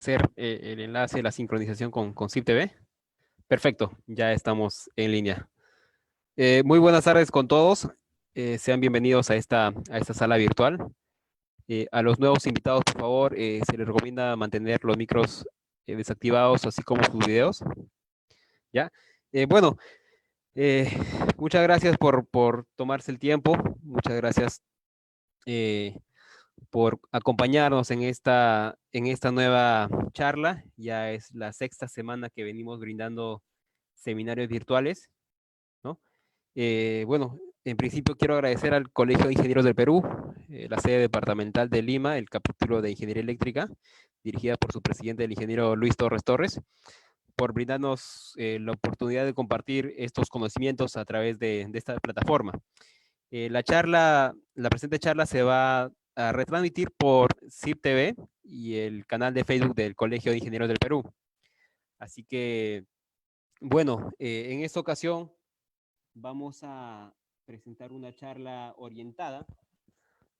hacer el enlace, la sincronización con SIP TV. Perfecto, ya estamos en línea. Muy buenas tardes con todos. Sean bienvenidos a esta sala virtual. A los nuevos invitados, por favor, se les recomienda mantener los micros desactivados, así como sus videos. ¿Ya? Bueno, eh, muchas gracias por tomarse el tiempo. Muchas gracias por acompañarnos en esta nueva charla. Ya es la sexta semana que venimos brindando seminarios virtuales, ¿no? Bueno, en principio quiero agradecer al Colegio de Ingenieros del Perú, la sede departamental de Lima, el capítulo de Ingeniería Eléctrica, dirigida por su presidente, el ingeniero Luis Torres Torres, por brindarnos la oportunidad de compartir estos conocimientos a través de esta plataforma. La presente charla se va a retransmitir por SIP TV y el canal de Facebook del Colegio de Ingenieros del Perú. Así que, bueno, en esta ocasión vamos a presentar una charla orientada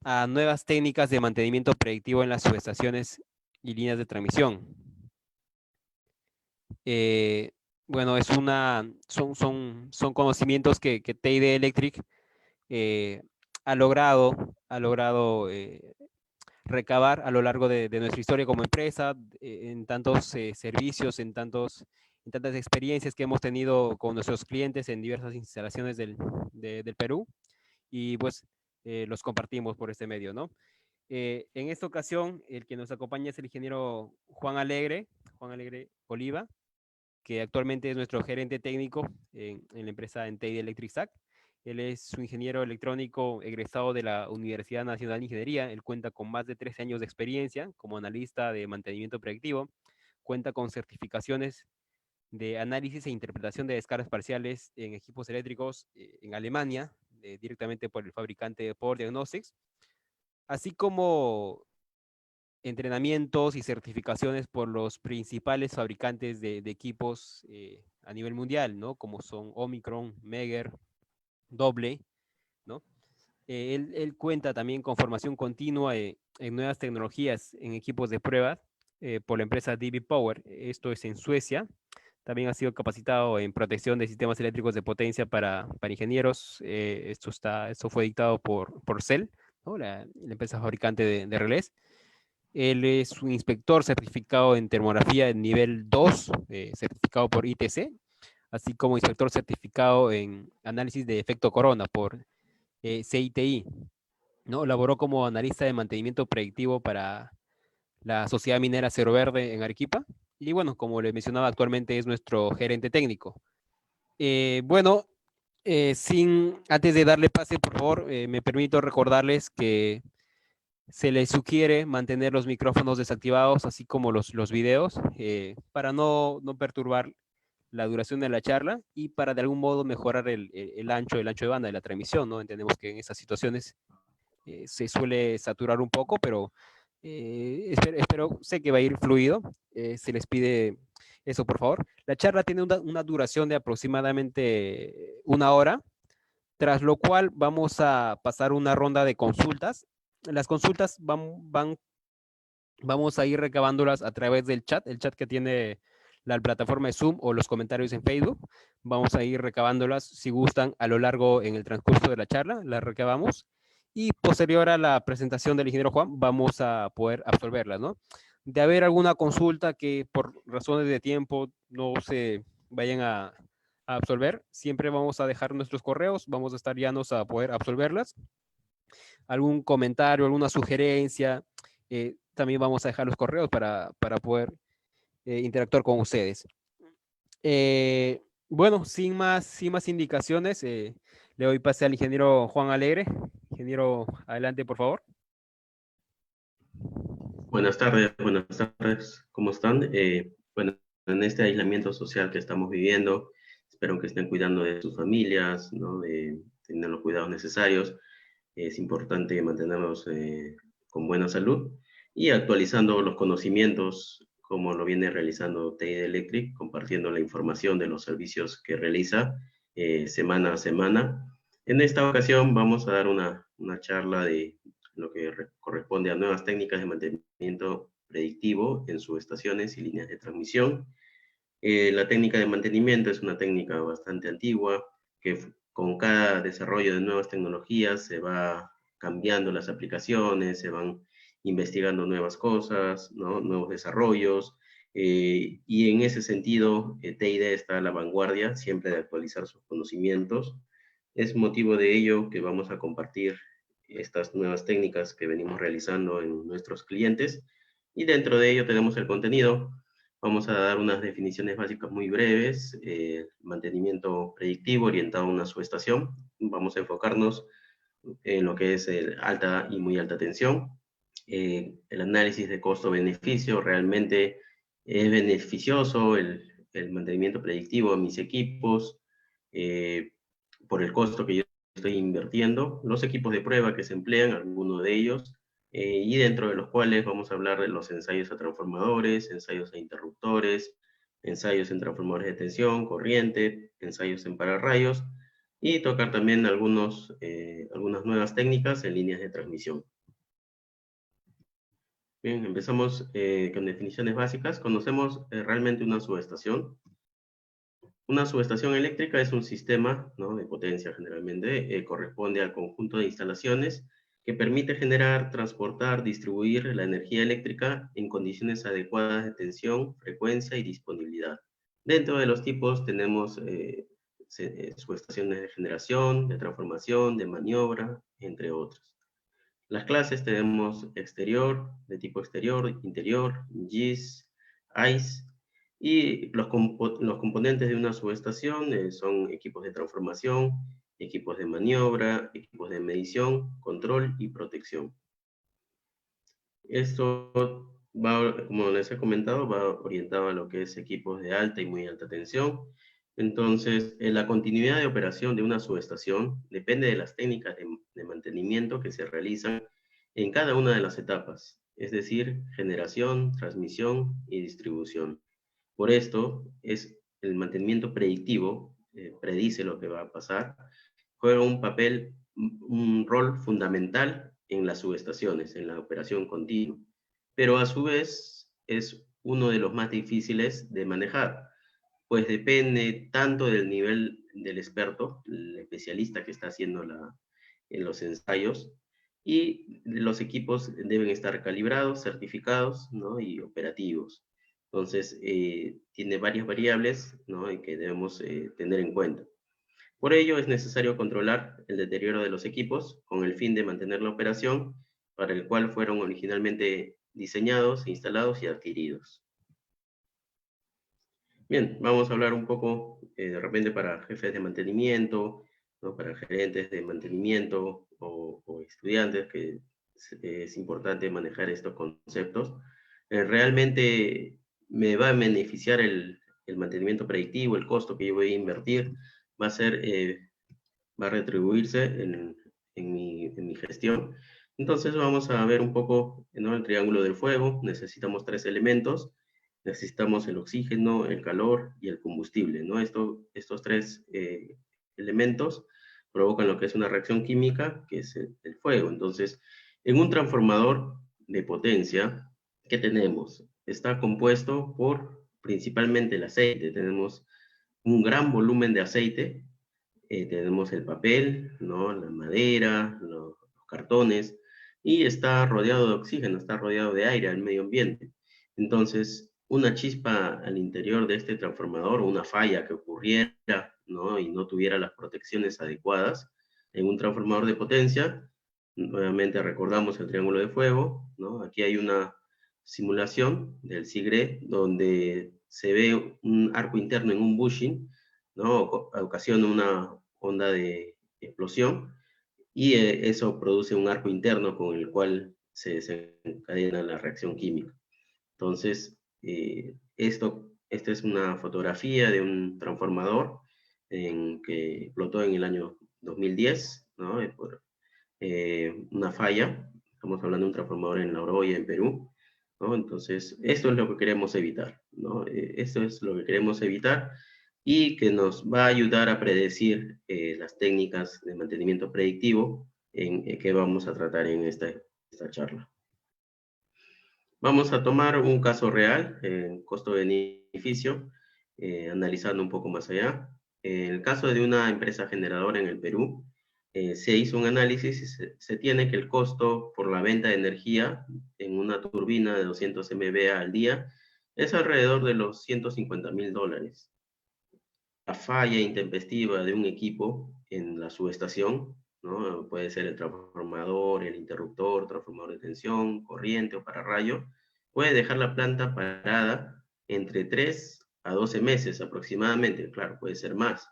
a nuevas técnicas de mantenimiento predictivo en las subestaciones y líneas de transmisión. Eh, bueno, son conocimientos que TID Electric eh, ha logrado recabar a lo largo de nuestra historia como empresa, en tantos servicios, en tantas experiencias que hemos tenido con nuestros clientes en diversas instalaciones del Perú, y pues los compartimos por este medio, ¿no? En esta ocasión, el que nos acompaña es el ingeniero Juan Alegre Oliva, que actualmente es nuestro gerente técnico en la empresa Entei Electric SAC. Él es un ingeniero electrónico egresado de la Universidad Nacional de Ingeniería. Él cuenta con más de 13 años de experiencia como analista de mantenimiento predictivo. Cuenta con certificaciones de análisis e interpretación de descargas parciales en equipos eléctricos en Alemania, directamente por el fabricante Power Diagnostics, así como entrenamientos y certificaciones por los principales fabricantes de equipos a nivel mundial, ¿no? Como son Omicron, Megger, Doble, ¿no? Él cuenta también con formación continua en nuevas tecnologías en equipos de prueba por la empresa DB Power. Esto es en Suecia. También ha sido capacitado en protección de sistemas eléctricos de potencia para ingenieros. Esto fue dictado por CEL, ¿no? La empresa fabricante de relés. Él es un inspector certificado en termografía en nivel 2, certificado por ITC, así como inspector certificado en análisis de efecto corona por CITI, ¿no? Laboró como analista de mantenimiento predictivo para la Sociedad Minera Cerro Verde en Arequipa. Y bueno, como le mencionaba, actualmente es nuestro gerente técnico. Bueno, antes de darle pase, por favor, me permito recordarles que se les sugiere mantener los micrófonos desactivados, así como los videos, para no perturbar la duración de la charla y para de algún modo mejorar el ancho de banda de la transmisión, ¿no? Entendemos que en esas situaciones se suele saturar un poco, pero sé que va a ir fluido. Se les pide eso, por favor. La charla tiene una duración de aproximadamente 1 hora, tras lo cual vamos a pasar una ronda de consultas. Las consultas vamos a ir recabándolas a través del chat, el chat que tiene la plataforma de Zoom o los comentarios en Facebook. Vamos a ir recabándolas, si gustan, a lo largo en el transcurso de la charla, las recabamos. Y posterior a la presentación del ingeniero Juan, vamos a poder absolverlas, ¿no? De haber alguna consulta que por razones de tiempo no se vayan a absolver, siempre vamos a dejar nuestros correos, vamos a estar llanos a poder absolverlas. Algún comentario, alguna sugerencia, también vamos a dejar los correos para poder interactuar con ustedes. Bueno, sin más indicaciones, le doy pase al ingeniero Juan Alegre. Ingeniero, adelante, por favor. Buenas tardes, ¿cómo están? Bueno, en este aislamiento social que estamos viviendo, espero que estén cuidando de sus familias, ¿no? Tener los cuidados necesarios. Es importante mantenernos con buena salud y actualizando los conocimientos, como lo viene realizando TID Electric, compartiendo la información de los servicios que realiza semana a semana. En esta ocasión vamos a dar una charla de lo que corresponde a nuevas técnicas de mantenimiento predictivo en subestaciones y líneas de transmisión. La técnica de mantenimiento es una técnica bastante antigua, que con cada desarrollo de nuevas tecnologías se va cambiando las aplicaciones, se van investigando nuevas cosas, ¿no? Nuevos desarrollos, y en ese sentido, TID está a la vanguardia siempre de actualizar sus conocimientos. Es motivo de ello que vamos a compartir estas nuevas técnicas que venimos realizando en nuestros clientes, y dentro de ello tenemos el contenido. Vamos a dar unas definiciones básicas muy breves, mantenimiento predictivo orientado a una subestación. Vamos a enfocarnos en lo que es alta y muy alta tensión. El análisis de costo-beneficio, realmente es beneficioso el mantenimiento predictivo de mis equipos, por el costo que yo estoy invirtiendo, los equipos de prueba que se emplean, algunos de ellos, y dentro de los cuales vamos a hablar de los ensayos a transformadores, ensayos a interruptores, ensayos en transformadores de tensión, corriente, ensayos en pararrayos, y tocar también algunas nuevas técnicas en líneas de transmisión. Bien, empezamos con definiciones básicas. Conocemos realmente una subestación. Una subestación eléctrica es un sistema, ¿no?, de potencia generalmente, corresponde al conjunto de instalaciones que permite generar, transportar, distribuir la energía eléctrica en condiciones adecuadas de tensión, frecuencia y disponibilidad. Dentro de los tipos tenemos subestaciones de generación, de transformación, de maniobra, entre otros. Las clases tenemos exterior, de tipo exterior, interior, GIS, ICE, y los componentes de una subestación son equipos de transformación, equipos de maniobra, equipos de medición, control y protección. Esto va, como les he comentado, va orientado a lo que es equipos de alta y muy alta tensión. Entonces, la continuidad de operación de una subestación depende de las técnicas de mantenimiento que se realizan en cada una de las etapas, es decir, generación, transmisión y distribución. Por esto, el mantenimiento predictivo, predice lo que va a pasar, juega un rol fundamental en las subestaciones, en la operación continua, pero a su vez es uno de los más difíciles de manejar, pues depende tanto del nivel del experto, el especialista que está haciendo en los ensayos, y los equipos deben estar calibrados, certificados, ¿no?, y operativos. Entonces, tiene varias variables, ¿no?, que debemos tener en cuenta. Por ello, es necesario controlar el deterioro de los equipos con el fin de mantener la operación para el cual fueron originalmente diseñados, instalados y adquiridos. Bien, vamos a hablar un poco de repente para jefes de mantenimiento, ¿no?, para gerentes de mantenimiento o estudiantes, que es importante manejar estos conceptos. Realmente me va a beneficiar el mantenimiento predictivo, el costo que yo voy a invertir, va a retribuirse en mi gestión. Entonces vamos a ver un poco, ¿no?, el triángulo del fuego. Necesitamos 3 elementos. Necesitamos el oxígeno, el calor y el combustible, ¿no? Estos 3 elementos provocan lo que es una reacción química, que es el fuego. Entonces, en un transformador de potencia, ¿qué tenemos? Está compuesto por principalmente el aceite. Tenemos un gran volumen de aceite, tenemos el papel, ¿no?, la madera, los cartones, y está rodeado de oxígeno, está rodeado de aire, al medio ambiente. Entonces, una chispa al interior de este transformador, o una falla que ocurriera, ¿no?, y no tuviera las protecciones adecuadas en un transformador de potencia, nuevamente recordamos el triángulo de fuego, ¿no? Aquí hay una simulación del SIGRE donde se ve un arco interno en un bushing, ¿no?, ocasiona una onda de explosión, y eso produce un arco interno con el cual se desencadena la reacción química. Entonces, esta es una fotografía de un transformador que explotó en el año 2010, ¿no?, por una falla. Estamos hablando de un transformador en La Oroya, en Perú, ¿no? Entonces, esto es lo que queremos evitar, ¿no? Esto es lo que queremos evitar, y que nos va a ayudar a predecir las técnicas de mantenimiento predictivo que vamos a tratar en esta charla. Vamos a tomar un caso real, costo-beneficio, analizando un poco más allá. En el caso de una empresa generadora en el Perú, se hizo un análisis y se tiene que el costo por la venta de energía en una turbina de 200 MVA al día es alrededor de los $150.000. La falla intempestiva de un equipo en la subestación, ¿no? Puede ser el transformador, el interruptor, transformador de tensión, corriente o pararrayo, puede dejar la planta parada entre 3 a 12 meses aproximadamente, claro, puede ser más.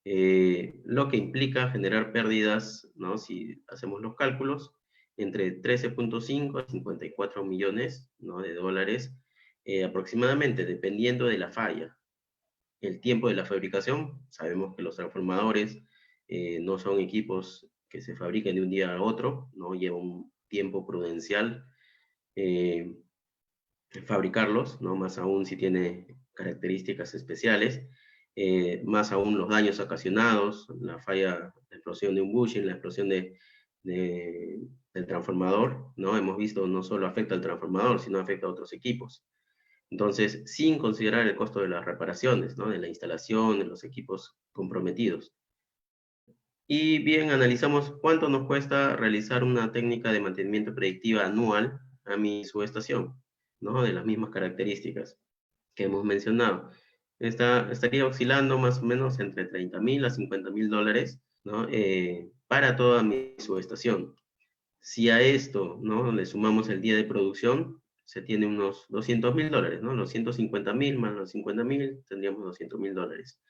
Lo que implica generar pérdidas, ¿no? Si hacemos los cálculos, entre 13.5 a 54 millones, ¿no? de dólares, aproximadamente, dependiendo de la falla. El tiempo de la fabricación, sabemos que los transformadores no son equipos que se fabriquen de un día a otro, ¿no? Lleva un tiempo prudencial eh, fabricarlos, ¿no? Más aún si tiene características especiales, más aún los daños ocasionados, la falla, la explosión de un bushing, la explosión del transformador, ¿no? Hemos visto no solo afecta al transformador, sino afecta a otros equipos. Entonces, sin considerar el costo de las reparaciones, ¿no? De la instalación, de los equipos comprometidos. Y bien, analizamos cuánto nos cuesta realizar una técnica de mantenimiento predictiva anual a mi subestación, ¿no? De las mismas características que hemos mencionado. Estaría oscilando más o menos entre 30.000 a 50.000 dólares, ¿no? Para toda mi subestación. Si a esto, ¿no? Le sumamos el día de producción, se tiene unos 200.000 dólares, ¿no? Los 150.000 más los 50.000, tendríamos 200.000 dólares.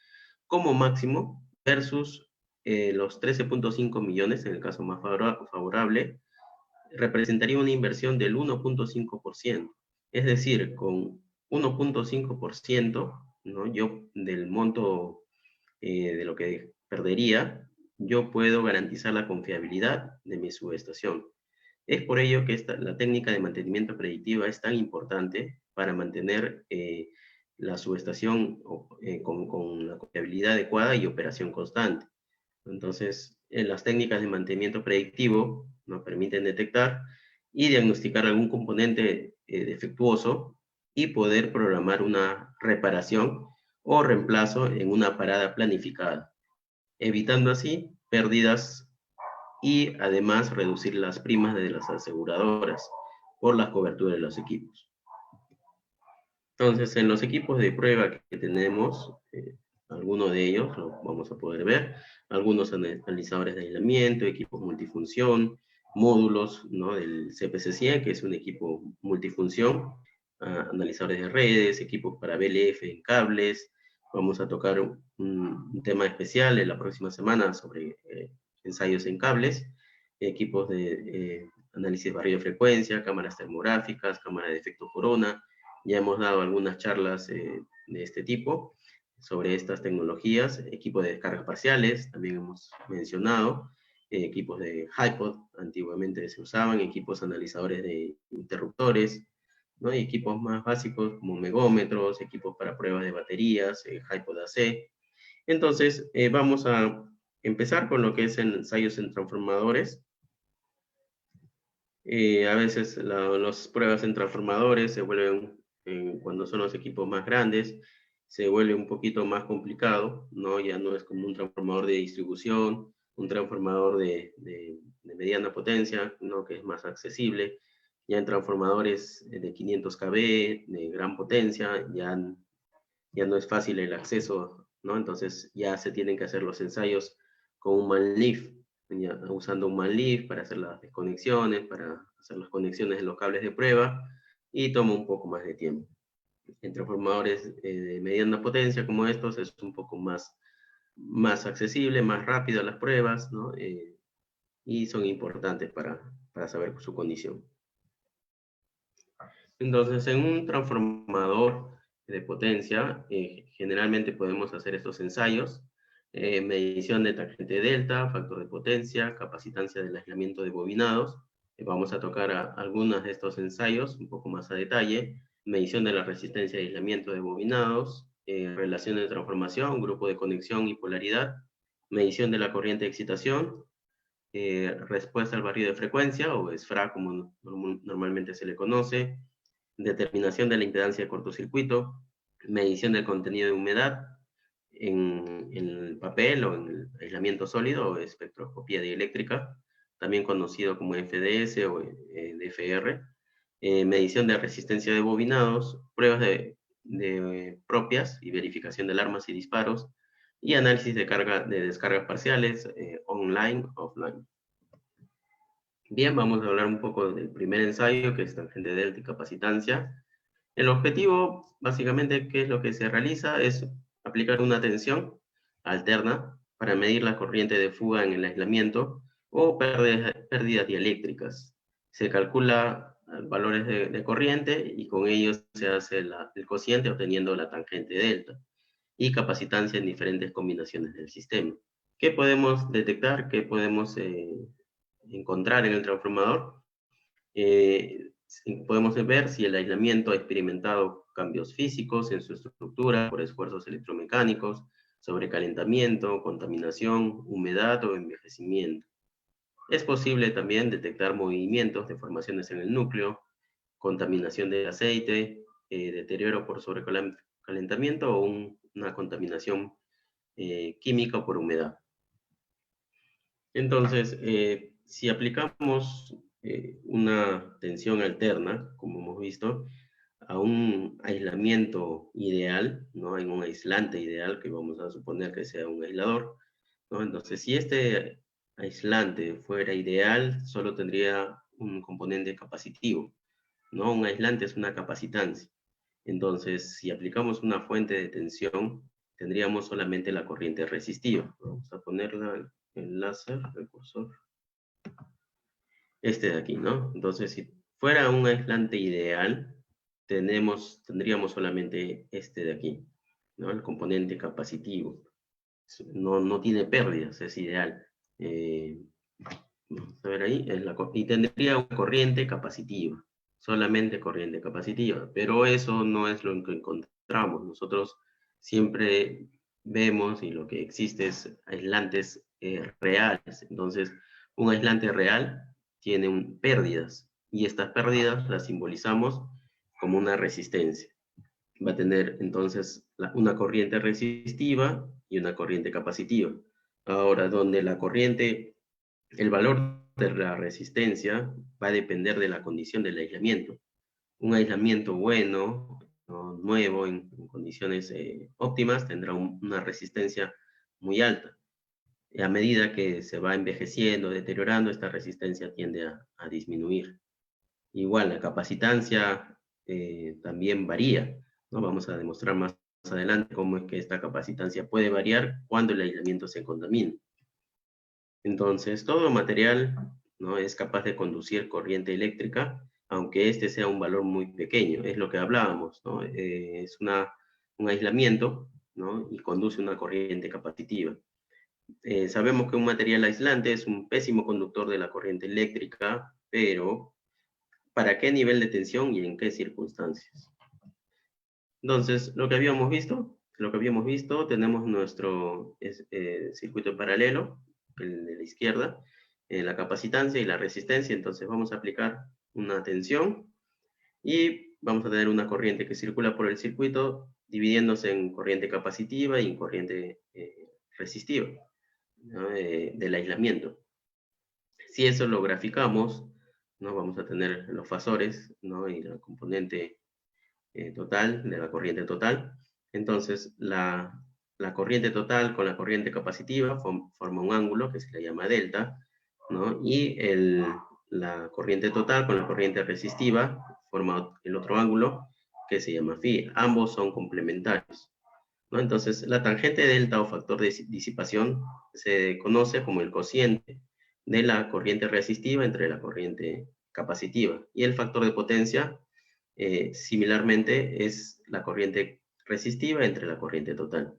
Como máximo, versus los 13.5 millones, en el caso más favorable, representaría una inversión del 1.5%. Es decir, con 1.5%, ¿no? Yo del monto de lo que perdería, yo puedo garantizar la confiabilidad de mi subestación. Es por ello que la técnica de mantenimiento predictiva es tan importante para mantener la subestación con la confiabilidad adecuada y operación constante. Entonces, las técnicas de mantenimiento predictivo nos permiten detectar y diagnosticar algún componente defectuoso y poder programar una reparación o reemplazo en una parada planificada, evitando así pérdidas y además reducir las primas de las aseguradoras por la cobertura de los equipos. Entonces, en los equipos de prueba que tenemos, algunos de ellos lo vamos a poder ver, algunos analizadores de aislamiento, equipos multifunción, módulos, ¿no? Del CPC-100, que es un equipo multifunción, analizadores de redes, equipos para BLF en cables. Vamos a tocar un tema especial en la próxima semana sobre ensayos en cables, equipos de análisis de barrido de frecuencia, cámaras termográficas, cámara de efecto corona. Ya hemos dado algunas charlas de este tipo sobre estas tecnologías, equipos de descargas parciales, también hemos mencionado, equipos de HiPod, antiguamente se usaban, equipos analizadores de interruptores, ¿no? Y equipos más básicos como megómetros, equipos para pruebas de baterías, HiPod AC. Entonces, vamos a empezar con lo que es ensayos en transformadores. A veces las pruebas en transformadores se vuelven, cuando son los equipos más grandes, se vuelve un poquito más complicado, ¿no? Ya no es como un transformador de distribución, un transformador de mediana potencia, ¿no? Que es más accesible. Ya en transformadores de 500 kV, de gran potencia, ya no es fácil el acceso, ¿no? Entonces ya se tienen que hacer los ensayos con un manlift, usando un manlift para hacer las desconexiones, para hacer las conexiones de los cables de prueba, y toma un poco más de tiempo. En transformadores de mediana potencia como estos es un poco más accesible, más rápido las pruebas, ¿no? Y son importantes para saber su condición. Entonces, en un transformador de potencia, generalmente podemos hacer estos ensayos, medición de tangente delta, factor de potencia, capacitancia del aislamiento de bobinados. Vamos a tocar algunos de estos ensayos un poco más a detalle, medición de la resistencia de aislamiento de bobinados, relación de transformación, grupo de conexión y polaridad, medición de la corriente de excitación, respuesta al barrido de frecuencia, o SFRA como normalmente se le conoce, determinación de la impedancia de cortocircuito, medición del contenido de humedad en el papel o en el aislamiento sólido o espectroscopía dieléctrica, también conocido como FDS o DFR, medición de resistencia de bobinados, pruebas propias y verificación de alarmas y disparos, y análisis de descargas parciales, online, offline. Bien, vamos a hablar un poco del primer ensayo, que es tangente delta y capacitancia. El objetivo, básicamente, ¿qué es lo que se realiza? Es aplicar una tensión alterna para medir la corriente de fuga en el aislamiento o pérdidas dieléctricas. Se calcula valores de corriente y con ellos se hace el cociente obteniendo la tangente delta y capacitancia en diferentes combinaciones del sistema. ¿Qué podemos detectar? ¿Qué podemos encontrar en el transformador? Podemos ver si el aislamiento ha experimentado cambios físicos en su estructura por esfuerzos electromecánicos, sobrecalentamiento, contaminación, humedad o envejecimiento. Es posible también detectar movimientos, deformaciones en el núcleo, contaminación de aceite, deterioro por sobrecalentamiento o una contaminación química o por humedad. Entonces, si aplicamos una tensión alterna, como hemos visto, a un aislamiento ideal, ¿no? En un aislante ideal, que vamos a suponer que sea un aislador, ¿no? Entonces, si este aislante fuera ideal, solo tendría un componente capacitivo, ¿no? Un aislante es una capacitancia. Entonces, si aplicamos una fuente de tensión, tendríamos solamente la corriente resistiva. Vamos a ponerla el láser, el cursor, este de aquí, ¿no? Entonces, si fuera un aislante ideal, tendríamos solamente este de aquí, ¿no? El componente capacitivo. No tiene pérdidas, es ideal. Vamos a ver ahí, y tendría una corriente capacitiva, solamente corriente capacitiva, pero eso no es lo que encontramos. Nosotros siempre vemos y lo que existe es aislantes reales. Entonces, un aislante real tiene pérdidas y estas pérdidas las simbolizamos como una resistencia. Va a tener entonces una corriente resistiva y una corriente capacitiva. Ahora, donde la corriente, el valor de la resistencia va a depender de la condición del aislamiento. Un aislamiento bueno, ¿no? Nuevo, en condiciones óptimas, tendrá una resistencia muy alta. Y a medida que se va envejeciendo, deteriorando, esta resistencia tiende a disminuir. Igual, la capacitancia también varía, ¿no? Vamos a demostrar más adelante cómo es que esta capacitancia puede variar cuando el aislamiento se contamina. Entonces, todo material, ¿no? Es capaz de conducir corriente eléctrica, aunque este sea un valor muy pequeño. Es lo que hablábamos, ¿no? Es un aislamiento, ¿no? Y conduce una corriente capacitiva. Sabemos que un material aislante es un pésimo conductor de la corriente eléctrica, pero ¿para qué nivel de tensión y en qué circunstancias? Entonces, lo que habíamos visto, tenemos nuestro circuito paralelo, el de la izquierda, la capacitancia y la resistencia. Entonces vamos a aplicar una tensión y vamos a tener una corriente que circula por el circuito, dividiéndose en corriente capacitiva y en corriente resistiva, ¿no? Del aislamiento. Si eso lo graficamos, ¿no? Vamos a tener los fasores, ¿no? Y la componente total, de la corriente total. Entonces, la corriente total con la corriente capacitiva forma un ángulo que se le llama delta, ¿no? Y la corriente total con la corriente resistiva forma el otro ángulo que se llama phi. Ambos son complementarios, ¿no? Entonces, la tangente delta o factor de disipación se conoce como el cociente de la corriente resistiva entre la corriente capacitiva. Y el factor de potencia similarmente es la corriente resistiva entre la corriente total.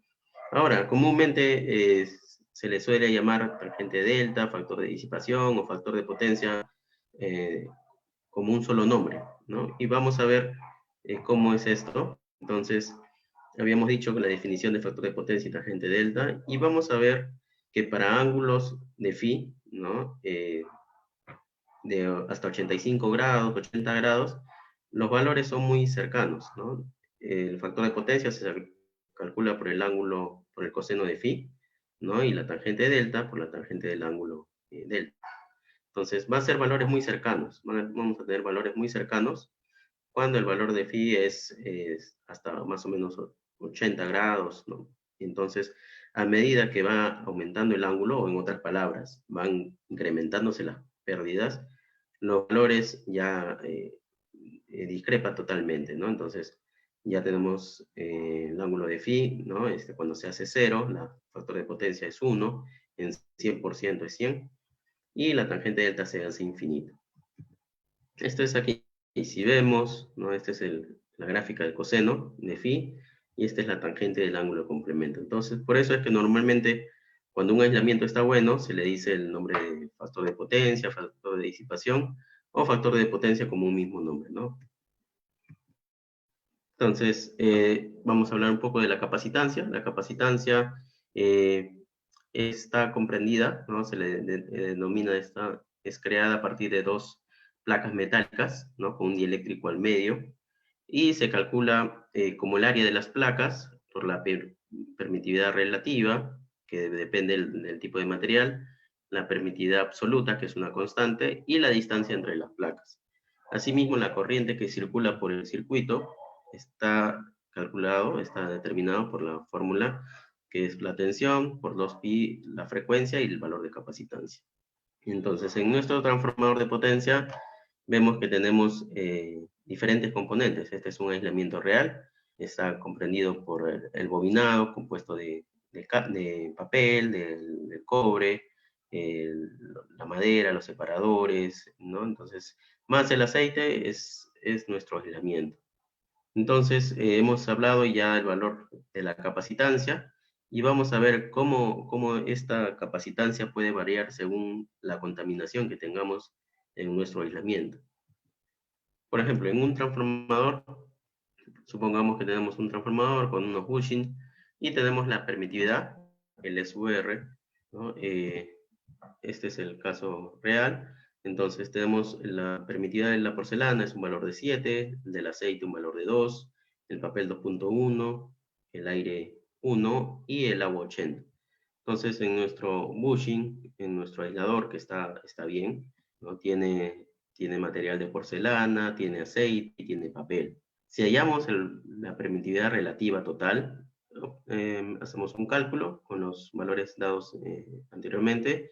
Ahora, comúnmente se le suele llamar tangente delta, factor de disipación o factor de potencia como un solo nombre, ¿no? Y vamos a ver cómo es esto. Entonces, habíamos dicho que la definición de factor de potencia y tangente delta, y vamos a ver que para ángulos de phi, ¿no? De hasta 85 grados, 80 grados, los valores son muy cercanos, ¿no? El factor de potencia se calcula por el ángulo, por el coseno de phi, ¿no? Y la tangente delta por la tangente del ángulo delta. Entonces, va a ser valores muy cercanos. Vamos a tener valores muy cercanos cuando el valor de phi es hasta más o menos 80 grados, ¿no? Entonces, a medida que va aumentando el ángulo, o en otras palabras, van incrementándose las pérdidas, los valores ya discrepan totalmente, ¿no? Entonces, ya tenemos el ángulo de phi, ¿no? Cuando se hace 0, el factor de potencia es 1, en 100% es 100, y la tangente delta se hace infinito. Esto es aquí. Y si vemos, ¿no? Esta es la gráfica del coseno de phi, y esta es la tangente del ángulo de complemento. Entonces, por eso es que normalmente, cuando un aislamiento está bueno, se le dice el nombre de factor de potencia, factor de disipación, o factor de potencia como un mismo nombre, ¿no? Entonces, vamos a hablar un poco de la capacitancia. La capacitancia está comprendida, ¿no? Se le denomina, es creada a partir de dos placas metálicas, ¿no? Con un dieléctrico al medio, y se calcula como el área de las placas por la permitividad relativa, que depende del tipo de material, la permitividad absoluta, que es una constante, y la distancia entre las placas. Asimismo, la corriente que circula por el circuito está calculado, está determinado por la fórmula que es la tensión por 2pi, la frecuencia y el valor de capacitancia. Entonces, en nuestro transformador de potencia, vemos que tenemos diferentes componentes. Este es un aislamiento real, está comprendido por el bobinado, compuesto de papel, del cobre, la madera, los separadores, ¿no? Entonces, más el aceite es nuestro aislamiento. Entonces, hemos hablado ya del valor de la capacitancia y vamos a ver cómo esta capacitancia puede variar según la contaminación que tengamos en nuestro aislamiento. Por ejemplo, en un transformador, supongamos que tenemos un transformador con unos bushing y tenemos la permitividad, el SUR, ¿no? Este es el caso real. Entonces tenemos la permitida de la porcelana, es un valor de 7, el del aceite un valor de 2, el papel 2.1, el aire 1 y el agua 80. Entonces en nuestro bushing, en nuestro aislador, que está bien, ¿no? Tiene material de porcelana, tiene aceite y tiene papel. Si hallamos la permitividad relativa total, hacemos un cálculo con los valores dados anteriormente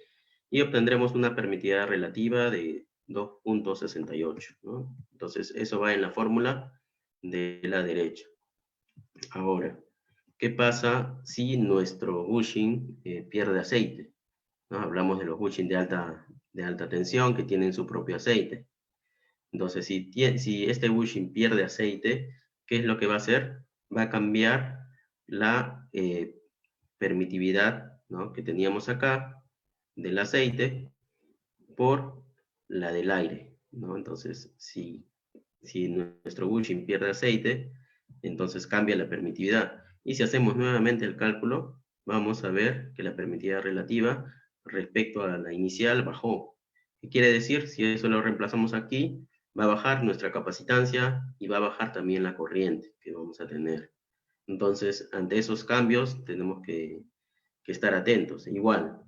y obtendremos una permitividad relativa de 2.68, ¿no? Entonces, eso va en la fórmula de la derecha. Ahora, ¿qué pasa si nuestro bushing pierde aceite? ¿No? Hablamos de los bushing de alta tensión que tienen su propio aceite. Entonces, si este bushing pierde aceite, ¿qué es lo que va a hacer? Va a cambiar la permitividad, ¿no? Que teníamos acá del aceite por la del aire, ¿no? Entonces, si nuestro bushing pierde aceite, entonces cambia la permitividad. Y si hacemos nuevamente el cálculo, vamos a ver que la permitividad relativa respecto a la inicial bajó. ¿Qué quiere decir? Si eso lo reemplazamos aquí, va a bajar nuestra capacitancia y va a bajar también la corriente que vamos a tener. Entonces, ante esos cambios tenemos que estar atentos. Igual,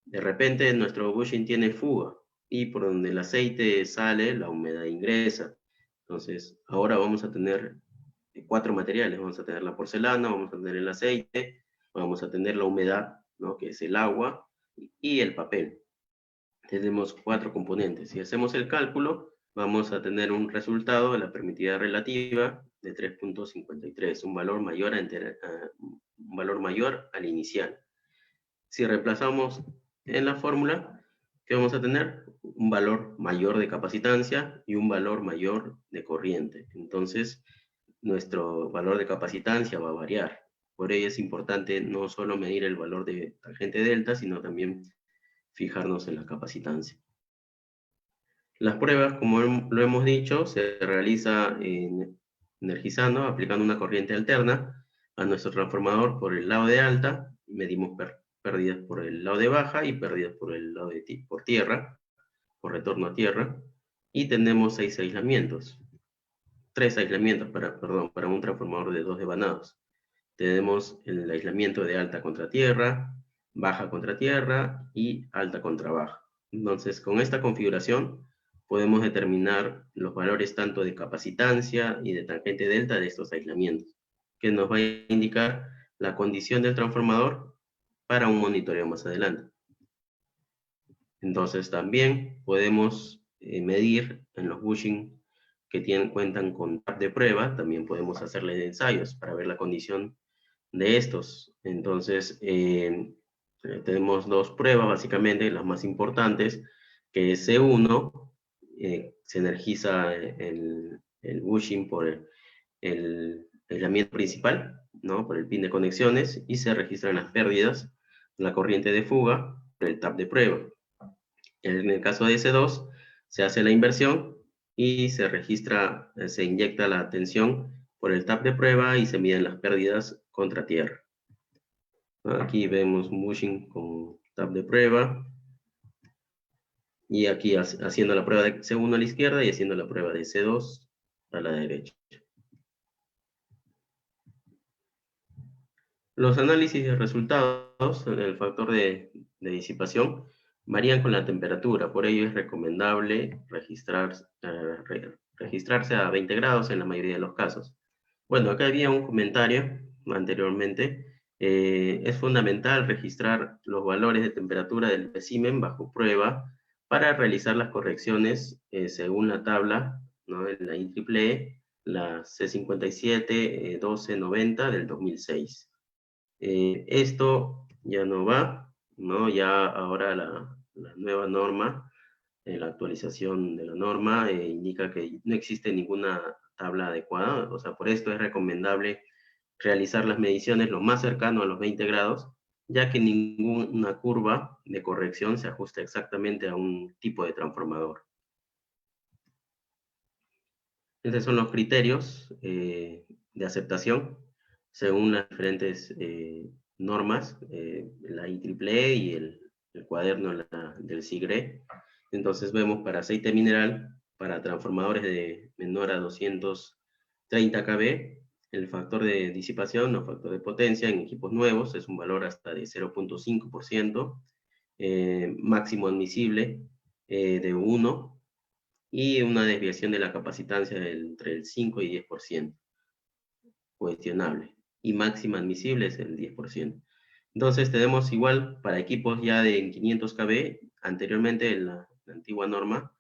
de repente nuestro bushing tiene fuga y por donde el aceite sale, la humedad ingresa. Entonces, ahora vamos a tener 4 materiales. Vamos a tener la porcelana, vamos a tener el aceite, vamos a tener la humedad, ¿no? Que es el agua, y el papel. Tenemos 4 componentes. Si hacemos el cálculo, vamos a tener un resultado de la permitida relativa de 3.53, un valor mayor al inicial. Si reemplazamos en la fórmula, ¿qué vamos a tener? Un valor mayor de capacitancia y un valor mayor de corriente. Entonces, nuestro valor de capacitancia va a variar. Por ello es importante no solo medir el valor de tangente delta, sino también fijarnos en la capacitancia. Las pruebas, como lo hemos dicho, se realiza energizando, aplicando una corriente alterna a nuestro transformador por el lado de alta, medimos pérdidas por el lado de baja y pérdidas por el lado por tierra, por retorno a tierra, y tenemos 6 aislamientos. tres aislamientos para un transformador de 2 devanados. Tenemos el aislamiento de alta contra tierra, baja contra tierra y alta contra baja. Entonces, con esta configuración podemos determinar los valores tanto de capacitancia y de tangente delta de estos aislamientos, que nos va a indicar la condición del transformador para un monitoreo más adelante. Entonces, también podemos medir en los bushing que cuentan con TAP de prueba, también podemos hacerles ensayos para ver la condición de estos. Entonces, tenemos dos pruebas, básicamente, las más importantes, que es C1, se energiza el bushing por el aislamiento principal, ¿no? Por el pin de conexiones, y se registran las pérdidas, la corriente de fuga, por el TAP de prueba. En el caso de S2, se hace la inversión y se registra, se inyecta la tensión por el TAP de prueba y se miden las pérdidas contra tierra. Aquí vemos un bushing con TAP de prueba. Y aquí haciendo la prueba de C1 a la izquierda y haciendo la prueba de C2 a la derecha. Los análisis de resultados, el factor de disipación, varían con la temperatura. Por ello es recomendable registrarse a 20 grados en la mayoría de los casos. Bueno, acá había un comentario anteriormente. Es fundamental registrar los valores de temperatura del espécimen bajo prueba para realizar las correcciones según la tabla, ¿no? La IEEE, la C57 1290 del 2006. Esto ya no va, ¿no? Ya ahora la nueva norma, la actualización de la norma, indica que no existe ninguna tabla adecuada, o sea, por esto es recomendable realizar las mediciones lo más cercano a los 20 grados, ya que ninguna curva de corrección se ajusta exactamente a un tipo de transformador. Estos son los criterios de aceptación según las diferentes normas, la IEEE y el cuaderno del SIGRE. Entonces vemos para aceite mineral, para transformadores de menor a 230 kV, el factor de disipación o factor de potencia en equipos nuevos es un valor hasta de 0.5%, máximo admisible de 1, y una desviación de la capacitancia entre el 5 y 10%, cuestionable, y máxima admisible es el 10%. Entonces tenemos igual para equipos ya de 500 kV, anteriormente la antigua norma,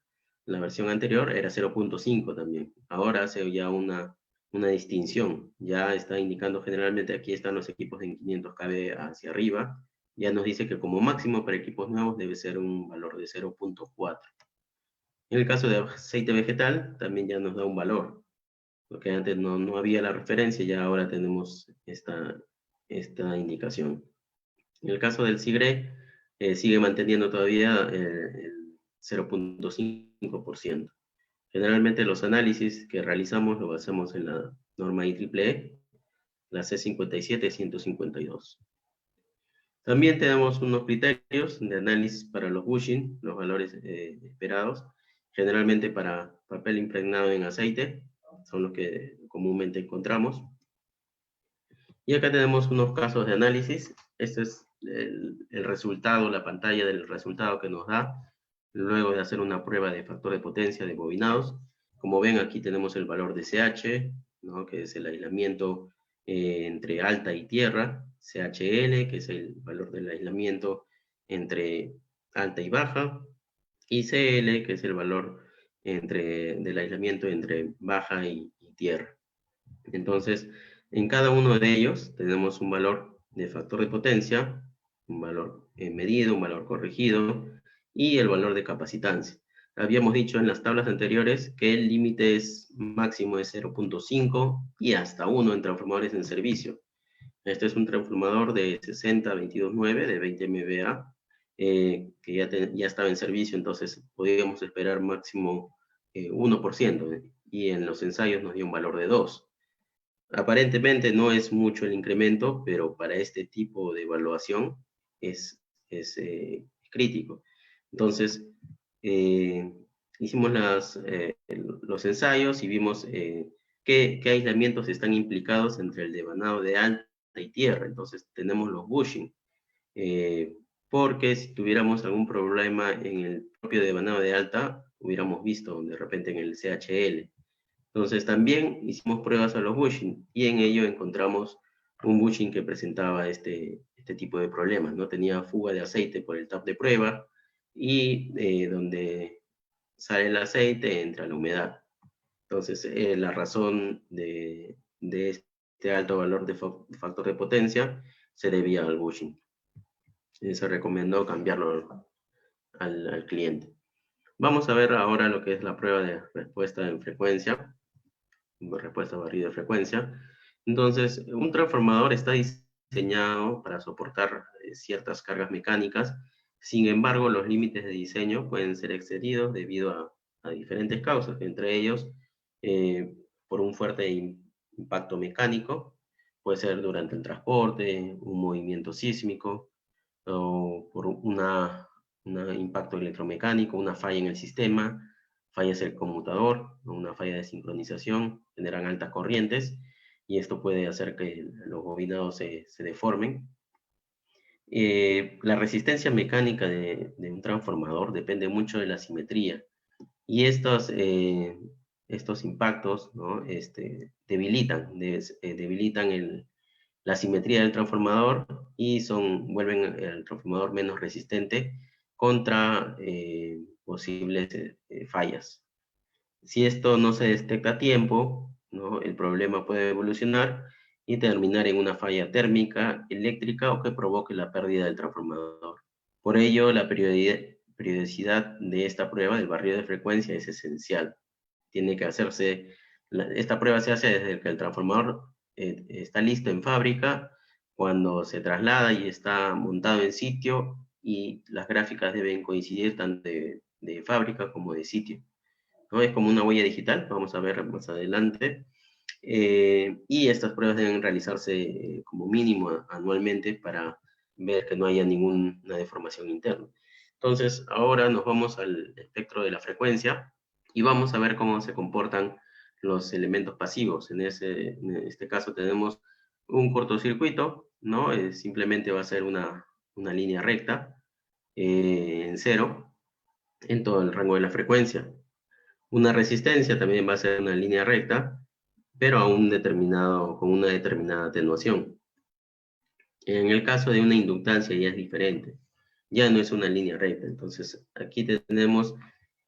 la versión anterior era 0.5 también. Ahora hace ya una distinción, ya está indicando generalmente aquí están los equipos de 500 kV hacia arriba, ya nos dice que como máximo para equipos nuevos debe ser un valor de 0.4. En el caso de aceite vegetal también ya nos da un valor, porque antes no había la referencia, ya ahora tenemos esta indicación. En el caso del SIGRE, sigue manteniendo todavía el 0.5%. Generalmente los análisis que realizamos lo basamos en la norma IEEE, la C57-152. También tenemos unos criterios de análisis para los bushing, los valores esperados, generalmente para papel impregnado en aceite, son los que comúnmente encontramos. Y acá tenemos unos casos de análisis. Este es el resultado, la pantalla del resultado que nos da luego de hacer una prueba de factor de potencia de bobinados. Como ven, aquí tenemos el valor de CH, ¿no? Que es el aislamiento entre alta y tierra, CHL, que es el valor del aislamiento entre alta y baja, y CL, que es el valor del aislamiento entre baja y tierra. Entonces, en cada uno de ellos tenemos un valor de factor de potencia, un valor medido, un valor corregido y el valor de capacitancia. Habíamos dicho en las tablas anteriores que el límite máximo es 0.5 y hasta 1 en transformadores en servicio. Este es un transformador de 60-22-9 de 20 MVA que ya estaba en servicio, entonces podíamos esperar máximo 1%, y en los ensayos nos dio un valor de 2. Aparentemente no es mucho el incremento, pero para este tipo de evaluación es crítico. Entonces, hicimos los ensayos y vimos qué aislamientos están implicados entre el devanado de alta y tierra. Entonces tenemos los bushing, porque si tuviéramos algún problema en el propio devanado de alta, hubiéramos visto de repente en el CHL. Entonces también hicimos pruebas a los bushing y en ello encontramos un bushing que presentaba este tipo de problemas, ¿no? Tenía fuga de aceite por el tap de prueba y donde sale el aceite entra la humedad. Entonces la razón de este alto valor de factor de potencia se debía al bushing. Se recomendó cambiarlo al cliente. Vamos a ver ahora lo que es la prueba de respuesta en frecuencia, respuesta barrida de frecuencia. Entonces, un transformador está diseñado para soportar ciertas cargas mecánicas. Sin embargo, los límites de diseño pueden ser excedidos debido a diferentes causas, entre ellos por un fuerte impacto mecánico, puede ser durante el transporte, un movimiento sísmico, o por un impacto electromecánico, una falla en el sistema, fallas el conmutador, una falla de sincronización, generan altas corrientes y esto puede hacer que los bobinados se deformen. La resistencia mecánica de un transformador depende mucho de la simetría y estos impactos, ¿no? debilitan la simetría del transformador y vuelven el transformador menos resistente contra posibles fallas. Si esto no se detecta a tiempo, ¿no? El problema puede evolucionar y terminar en una falla térmica, eléctrica o que provoque la pérdida del transformador. Por ello, la periodicidad de esta prueba del barrido de frecuencia es esencial. Tiene que hacerse, esta prueba se hace desde que el transformador está listo en fábrica, cuando se traslada y está montado en sitio, y las gráficas deben coincidir tanto de fábrica como de sitio, ¿no? Es como una huella digital, vamos a ver más adelante. Y estas pruebas deben realizarse como mínimo anualmente para ver que no haya ninguna deformación interna. Entonces, ahora nos vamos al espectro de la frecuencia y vamos a ver cómo se comportan los elementos pasivos. En este caso tenemos un cortocircuito, ¿no? Simplemente va a ser una línea recta en cero en todo el rango de la frecuencia. Una resistencia también va a ser una línea recta, pero con una determinada atenuación. En el caso de una inductancia ya es diferente, ya no es una línea recta. Entonces aquí tenemos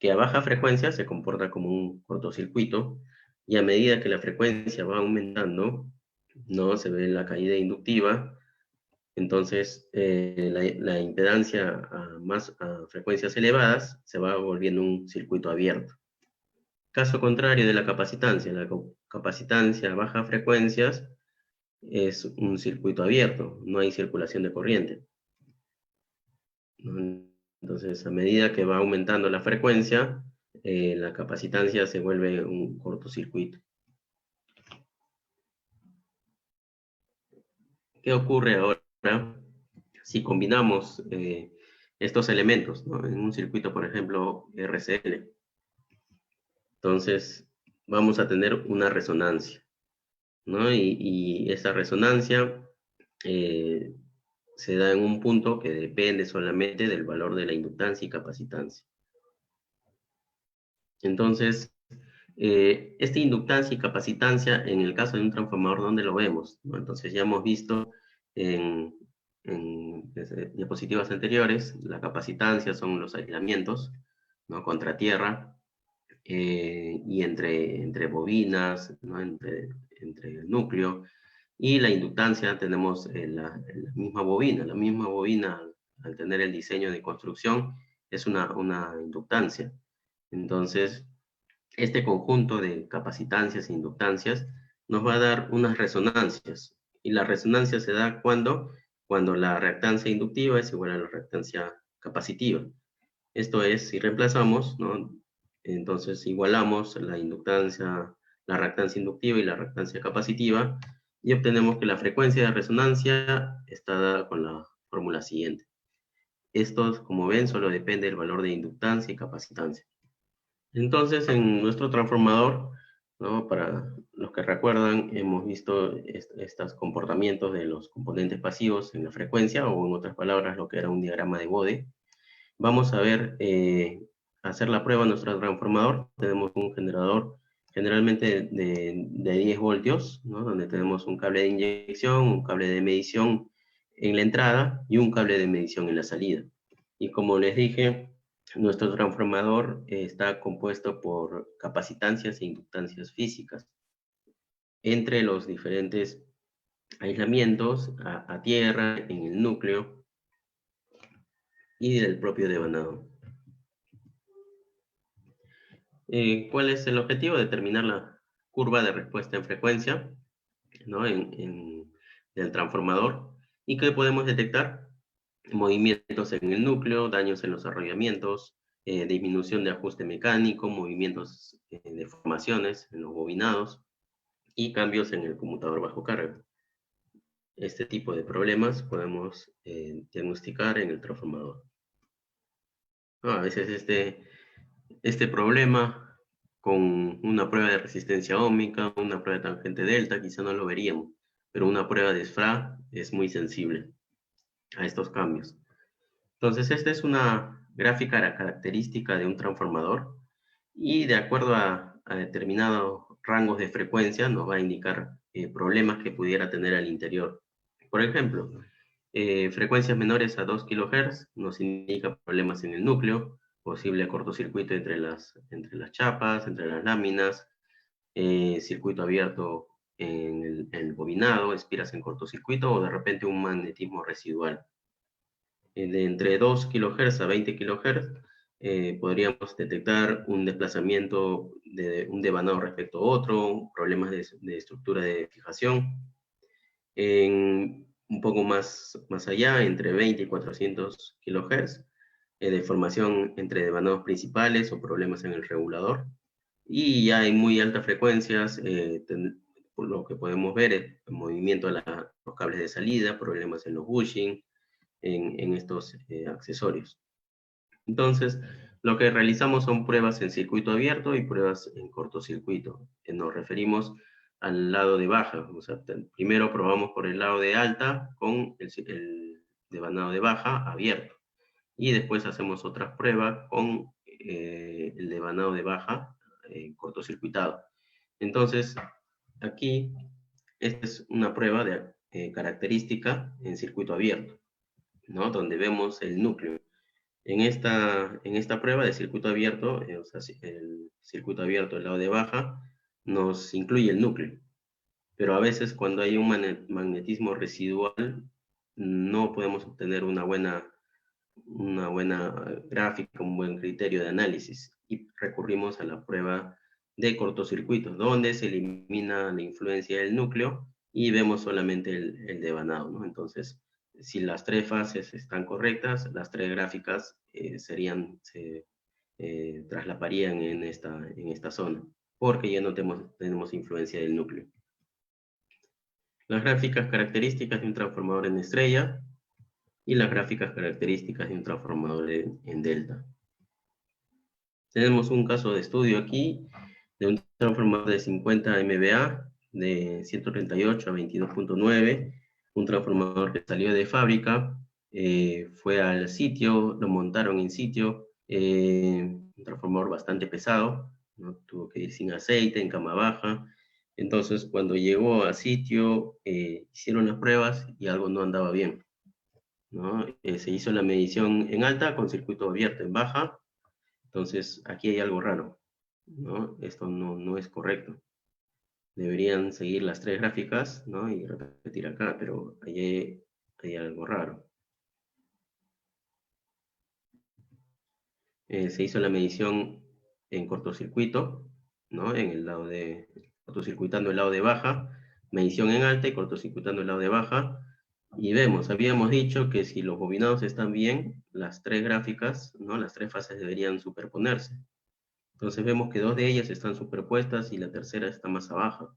que a baja frecuencia se comporta como un cortocircuito y a medida que la frecuencia va aumentando, ¿no? Se ve la caída inductiva. Entonces la impedancia a frecuencias elevadas se va volviendo un circuito abierto. Caso contrario de la capacitancia a bajas frecuencias es un circuito abierto, no hay circulación de corriente. Entonces, a medida que va aumentando la frecuencia, la capacitancia se vuelve un cortocircuito. ¿Qué ocurre ahora si combinamos estos elementos, ¿no? En un circuito, por ejemplo, RCL? Entonces, vamos a tener una resonancia, ¿no? Y esa resonancia se da en un punto que depende solamente del valor de la inductancia y capacitancia. Entonces, esta inductancia y capacitancia, en el caso de un transformador, ¿dónde lo vemos? ¿No? Entonces, ya hemos visto en diapositivas anteriores, la capacitancia son los aislamientos, ¿no? Contra tierra, y entre bobinas, ¿no? entre el núcleo, y la inductancia tenemos la misma bobina. La misma bobina, al tener el diseño de construcción, es una inductancia. Entonces, este conjunto de capacitancias e inductancias nos va a dar unas resonancias. Y la resonancia se da cuando la reactancia inductiva es igual a la reactancia capacitiva. Esto es, si reemplazamos, ¿no? Entonces igualamos la inductancia, la reactancia inductiva y la reactancia capacitiva, y obtenemos que la frecuencia de resonancia está dada con la fórmula siguiente. Esto, como ven, solo depende del valor de inductancia y capacitancia. Entonces, en nuestro transformador ¿no? Para los que recuerdan, hemos visto estos comportamientos de los componentes pasivos en la frecuencia, o en otras palabras, lo que era un diagrama de Bode. Vamos a ver, hacer la prueba en nuestro transformador. Tenemos un generador generalmente de 10 voltios, ¿no? Donde tenemos un cable de inyección, un cable de medición en la entrada y un cable de medición en la salida. Y como les dije, nuestro transformador está compuesto por capacitancias e inductancias físicas entre los diferentes aislamientos a tierra, en el núcleo y del propio devanado. ¿Cuál es el objetivo? Determinar la curva de respuesta en frecuencia, ¿no? Del transformador, y que podemos detectar movimientos en el núcleo, daños en los arrollamientos, disminución de ajuste mecánico, movimientos, deformaciones en los bobinados y cambios en el conmutador bajo carga. Este tipo de problemas podemos diagnosticar en el transformador. A veces este problema con una prueba de resistencia óhmica, una prueba de tangente delta, quizá no lo veríamos, pero una prueba de SFRA es muy sensible a estos cambios. Entonces, esta es una gráfica característica de un transformador, y de acuerdo a determinados rangos de frecuencia nos va a indicar problemas que pudiera tener al interior. Por ejemplo, frecuencias menores a 2 kHz nos indica problemas en el núcleo, posible cortocircuito entre las chapas, entre las láminas, circuito abierto en el bobinado, espiras en cortocircuito, o de repente un magnetismo residual. De entre 2 kHz a 20 kHz podríamos detectar un desplazamiento de un devanado respecto a otro, problemas de estructura de fijación. Un poco más allá, entre 20 y 400 kHz, deformación entre devanados principales o problemas en el regulador. Y ya en muy altas frecuencias, por lo que podemos ver, el movimiento de los cables de salida, problemas en los bushing, en estos accesorios. Entonces, lo que realizamos son pruebas en circuito abierto y pruebas en cortocircuito. Nos referimos al lado de baja. O sea, primero probamos por el lado de alta con el devanado de baja abierto. Y después hacemos otras pruebas con el devanado de baja cortocircuitado. Entonces, aquí, esta es una prueba de característica en circuito abierto, ¿no? Donde vemos el núcleo. En esta prueba de circuito abierto, o sea, el circuito abierto del lado de baja, nos incluye el núcleo. Pero a veces cuando hay un magnetismo residual, no podemos obtener una buena gráfica, un buen criterio de análisis, y recurrimos a la prueba de cortocircuitos, donde se elimina la influencia del núcleo y vemos solamente el devanado, ¿no? Entonces, si las tres fases están correctas, las tres gráficas se traslaparían en esta zona, porque ya no tenemos influencia del núcleo. Las gráficas características de un transformador en estrella y las gráficas características de un transformador en delta. Tenemos un caso de estudio aquí de un transformador de 50 MVA de 138 a 22.9, un transformador que salió de fábrica, fue al sitio, lo montaron en sitio, un transformador bastante pesado, ¿no? Tuvo que ir sin aceite, en cama baja. Entonces, cuando llegó a sitio, hicieron las pruebas y algo no andaba bien, ¿no? Se hizo la medición en alta con circuito abierto en baja. Entonces, aquí hay algo raro, ¿no? Esto no es correcto. Deberían seguir las tres gráficas, ¿no? Y repetir acá, pero hay algo raro. Se hizo la medición en cortocircuito, ¿no? En el lado cortocircuitando el lado de baja, medición en alta y cortocircuitando el lado de baja. Y vemos, habíamos dicho que si los bobinados están bien, las tres gráficas, ¿no? Las tres fases deberían superponerse. Entonces vemos que dos de ellas están superpuestas y la tercera está más abajo.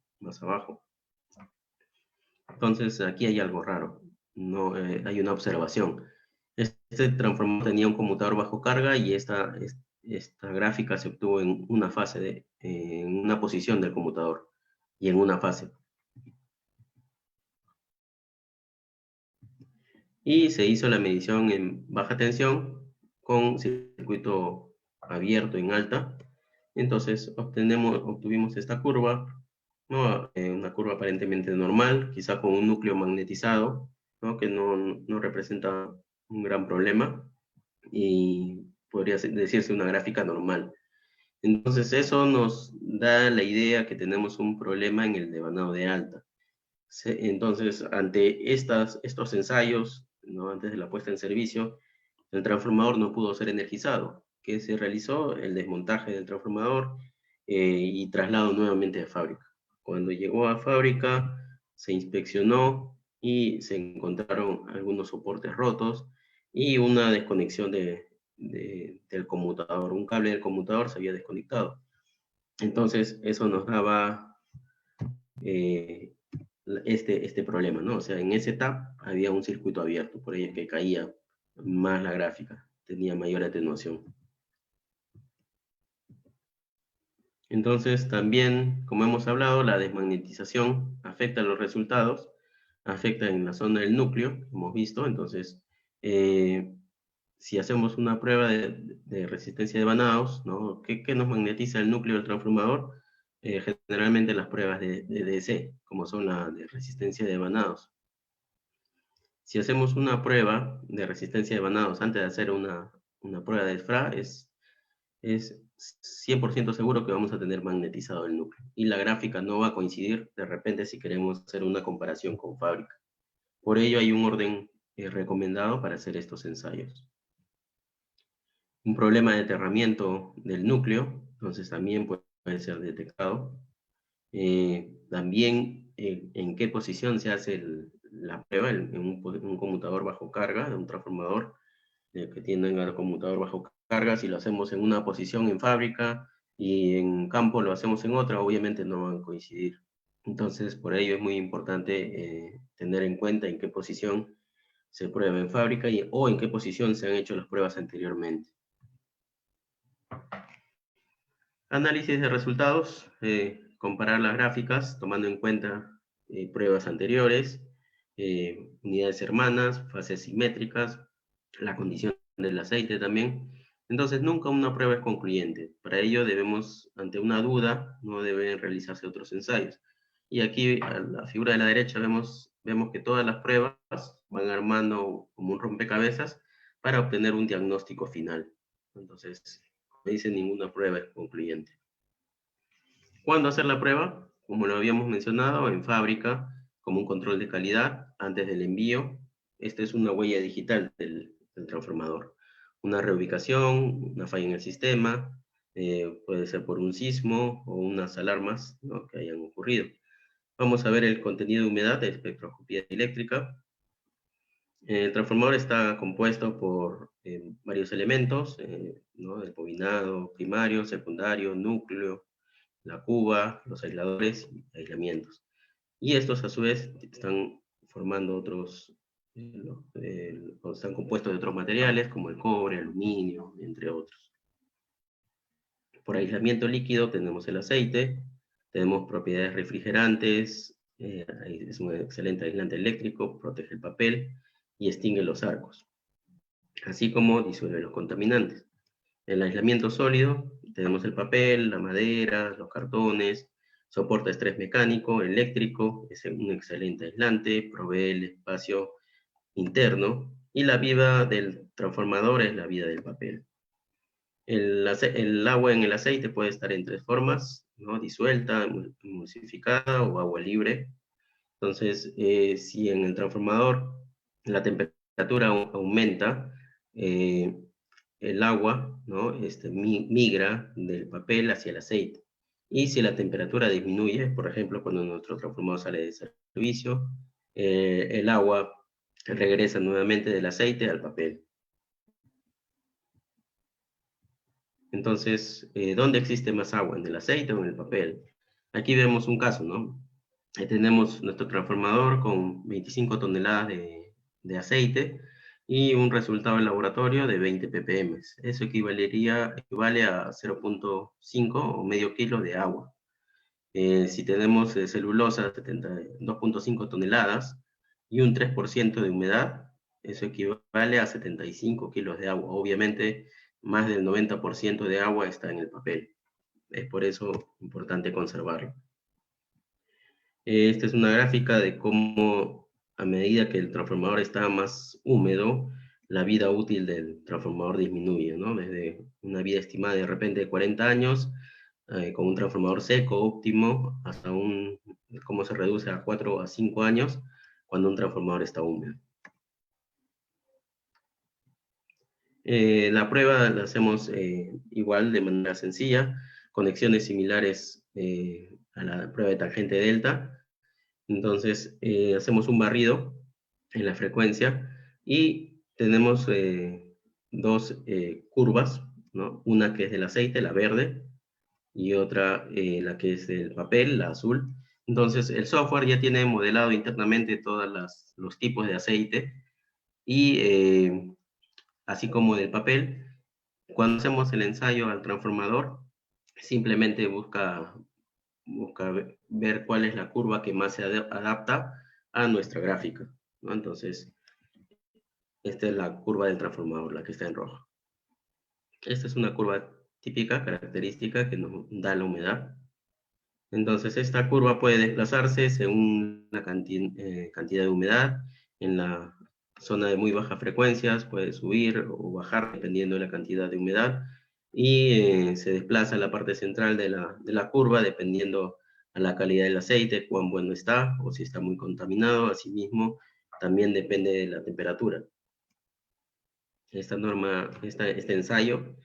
Entonces aquí hay algo raro, no hay una observación. Este transformador tenía un conmutador bajo carga y esta esta gráfica se obtuvo en una fase, en una posición del conmutador y en una fase. Y se hizo la medición en baja tensión con circuito abierto en alta. Entonces obtuvimos esta curva, ¿no? Una curva aparentemente normal, quizá con un núcleo magnetizado, ¿no? Que no representa un gran problema y podría decirse una gráfica normal. Entonces eso nos da la idea que tenemos un problema en el devanado de alta. Entonces, ante estos ensayos, ¿no? Antes de la puesta en servicio, el transformador no pudo ser energizado. ¿Qué se realizó? El desmontaje del transformador y traslado nuevamente a fábrica. Cuando llegó a fábrica, se inspeccionó y se encontraron algunos soportes rotos y una desconexión del conmutador. Un cable del conmutador se había desconectado. Entonces, eso nos daba eh, este problema, ¿no? O sea, en ese tap había un circuito abierto, por ello es que caía más la gráfica, tenía mayor atenuación. Entonces, también, como hemos hablado, la desmagnetización afecta los resultados, afecta en la zona del núcleo, hemos visto. Entonces, si hacemos una prueba de resistencia de Van-House, ¿no? ¿Qué nos magnetiza el núcleo del transformador? Generalmente las pruebas de DC, como son la de resistencia de Van-House. Si hacemos una prueba de resistencia de Van-House antes de hacer una prueba de FRA, es 100% seguro que vamos a tener magnetizado el núcleo. Y la gráfica no va a coincidir de repente si queremos hacer una comparación con fábrica. Por ello hay un orden recomendado para hacer estos ensayos. Un problema de aterramiento del núcleo, entonces también puede ser detectado. También en qué posición se hace la prueba en un conmutador bajo carga, de un transformador que tiene al conmutador bajo carga. Si lo hacemos en una posición en fábrica y en campo lo hacemos en otra, obviamente no van a coincidir. Entonces, por ello es muy importante tener en cuenta en qué posición se prueba en fábrica o en qué posición se han hecho las pruebas anteriormente. Análisis de resultados, comparar las gráficas tomando en cuenta pruebas anteriores, unidades hermanas, fases simétricas, la condición del aceite también. Entonces, nunca una prueba es concluyente. Para ello debemos, ante una duda, no deben realizarse otros ensayos. Y aquí, a la figura de la derecha, vemos que todas las pruebas van armando como un rompecabezas para obtener un diagnóstico final. Entonces, como dice, ninguna prueba es concluyente. ¿Cuándo hacer la prueba? Como lo habíamos mencionado, en fábrica, como un control de calidad antes del envío. Esta es una huella digital del transformador. Una reubicación, una falla en el sistema, puede ser por un sismo o unas alarmas, ¿no?, que hayan ocurrido. Vamos a ver el contenido de humedad de espectroscopía eléctrica. El transformador está compuesto por varios elementos, ¿no?, el bobinado primario, secundario, núcleo, la cuba, los aisladores y aislamientos. Y estos a su vez están formando otros, están compuestos de otros materiales como el cobre, aluminio, entre otros. Por aislamiento líquido tenemos el aceite, tenemos propiedades refrigerantes, es un excelente aislante eléctrico, protege el papel y extingue los arcos, así como disuelve los contaminantes. El aislamiento sólido, tenemos el papel, la madera, los cartones, soporta estrés mecánico, eléctrico, es un excelente aislante, provee el espacio interno, y la vida del transformador es la vida del papel. El agua en el aceite puede estar en tres formas, ¿no?, disuelta, emulsificada o agua libre. Entonces, si en el transformador la temperatura aumenta, el agua, ¿no?, migra del papel hacia el aceite. Y si la temperatura disminuye, por ejemplo, cuando nuestro transformador sale de servicio, el agua regresa nuevamente del aceite al papel. Entonces, ¿dónde existe más agua? ¿En el aceite o en el papel? Aquí vemos un caso, ¿no? Tenemos nuestro transformador con 25 toneladas de aceite y un resultado en laboratorio de 20 ppm. Eso equivale a 0.5 o medio kilo de agua. Si tenemos celulosa, 2.5 toneladas y un 3% de humedad, eso equivale a 75 kilos de agua. Obviamente, más del 90% de agua está en el papel. Es por eso importante conservarlo. Esta es una gráfica de cómo, a medida que el transformador está más húmedo, la vida útil del transformador disminuye, ¿no? Desde una vida estimada de repente de 40 años, con un transformador seco óptimo, hasta cómo se reduce a 4 a 5 años cuando un transformador está húmedo. La prueba la hacemos igual de manera sencilla, conexiones similares a la prueba de tangente delta. Entonces hacemos un barrido en la frecuencia y tenemos dos curvas, ¿no? Una que es del aceite, la verde, y otra la que es del papel, la azul. Entonces el software ya tiene modelado internamente todos los tipos de aceite y así como del papel. Cuando hacemos el ensayo al transformador, simplemente busca ver cuál es la curva que más se adapta a nuestra gráfica, ¿no? Entonces, esta es la curva del transformador, la que está en rojo. Esta es una curva típica, característica, que nos da la humedad. Entonces, esta curva puede desplazarse según la cantidad de humedad. En la zona de muy bajas frecuencias puede subir o bajar dependiendo de la cantidad de humedad. Y se desplaza la parte central de la curva dependiendo a la calidad del aceite, cuán bueno está o si está muy contaminado. Asimismo, también depende de la temperatura. Este ensayo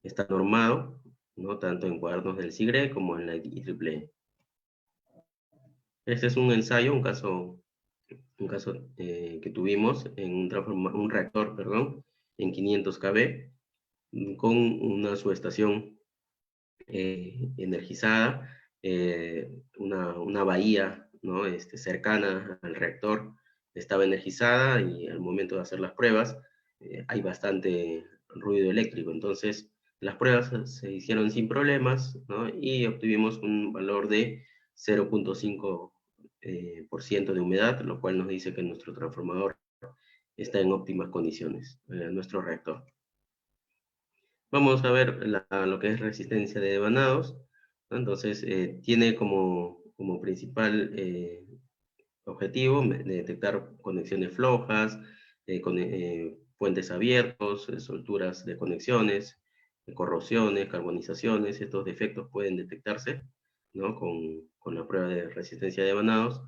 está normado, ¿no? Tanto en cuadernos del SIGRE como en la IEEE. Este es un ensayo, un caso que tuvimos en un reactor, perdón, en 500 kV, con una subestación energizada, una bahía, ¿no? Cercana al reactor estaba energizada y al momento de hacer las pruebas hay bastante ruido eléctrico. Entonces, las pruebas se hicieron sin problemas, ¿no? Y obtuvimos un valor de 0.5% de humedad, lo cual nos dice que nuestro transformador está en óptimas condiciones, nuestro reactor. Vamos a ver lo que es resistencia de devanados, ¿no? Entonces, tiene como principal objetivo detectar conexiones flojas, puentes abiertos, solturas de conexiones, corrosiones, carbonizaciones. Estos defectos pueden detectarse, ¿no? con la prueba de resistencia de devanados.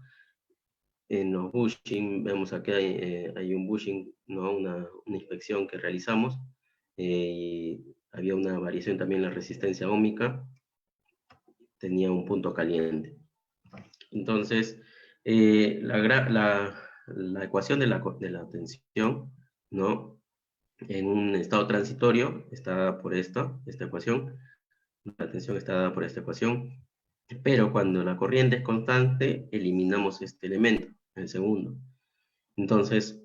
En los bushing, vemos aquí hay un bushing, ¿no? Una inspección que realizamos, y había una variación también en la resistencia óhmica, tenía un punto caliente. Entonces, la ecuación de la tensión, ¿no? En un estado transitorio está dada por esta ecuación, la tensión está dada por esta ecuación, pero cuando la corriente es constante, eliminamos este elemento, el segundo. Entonces,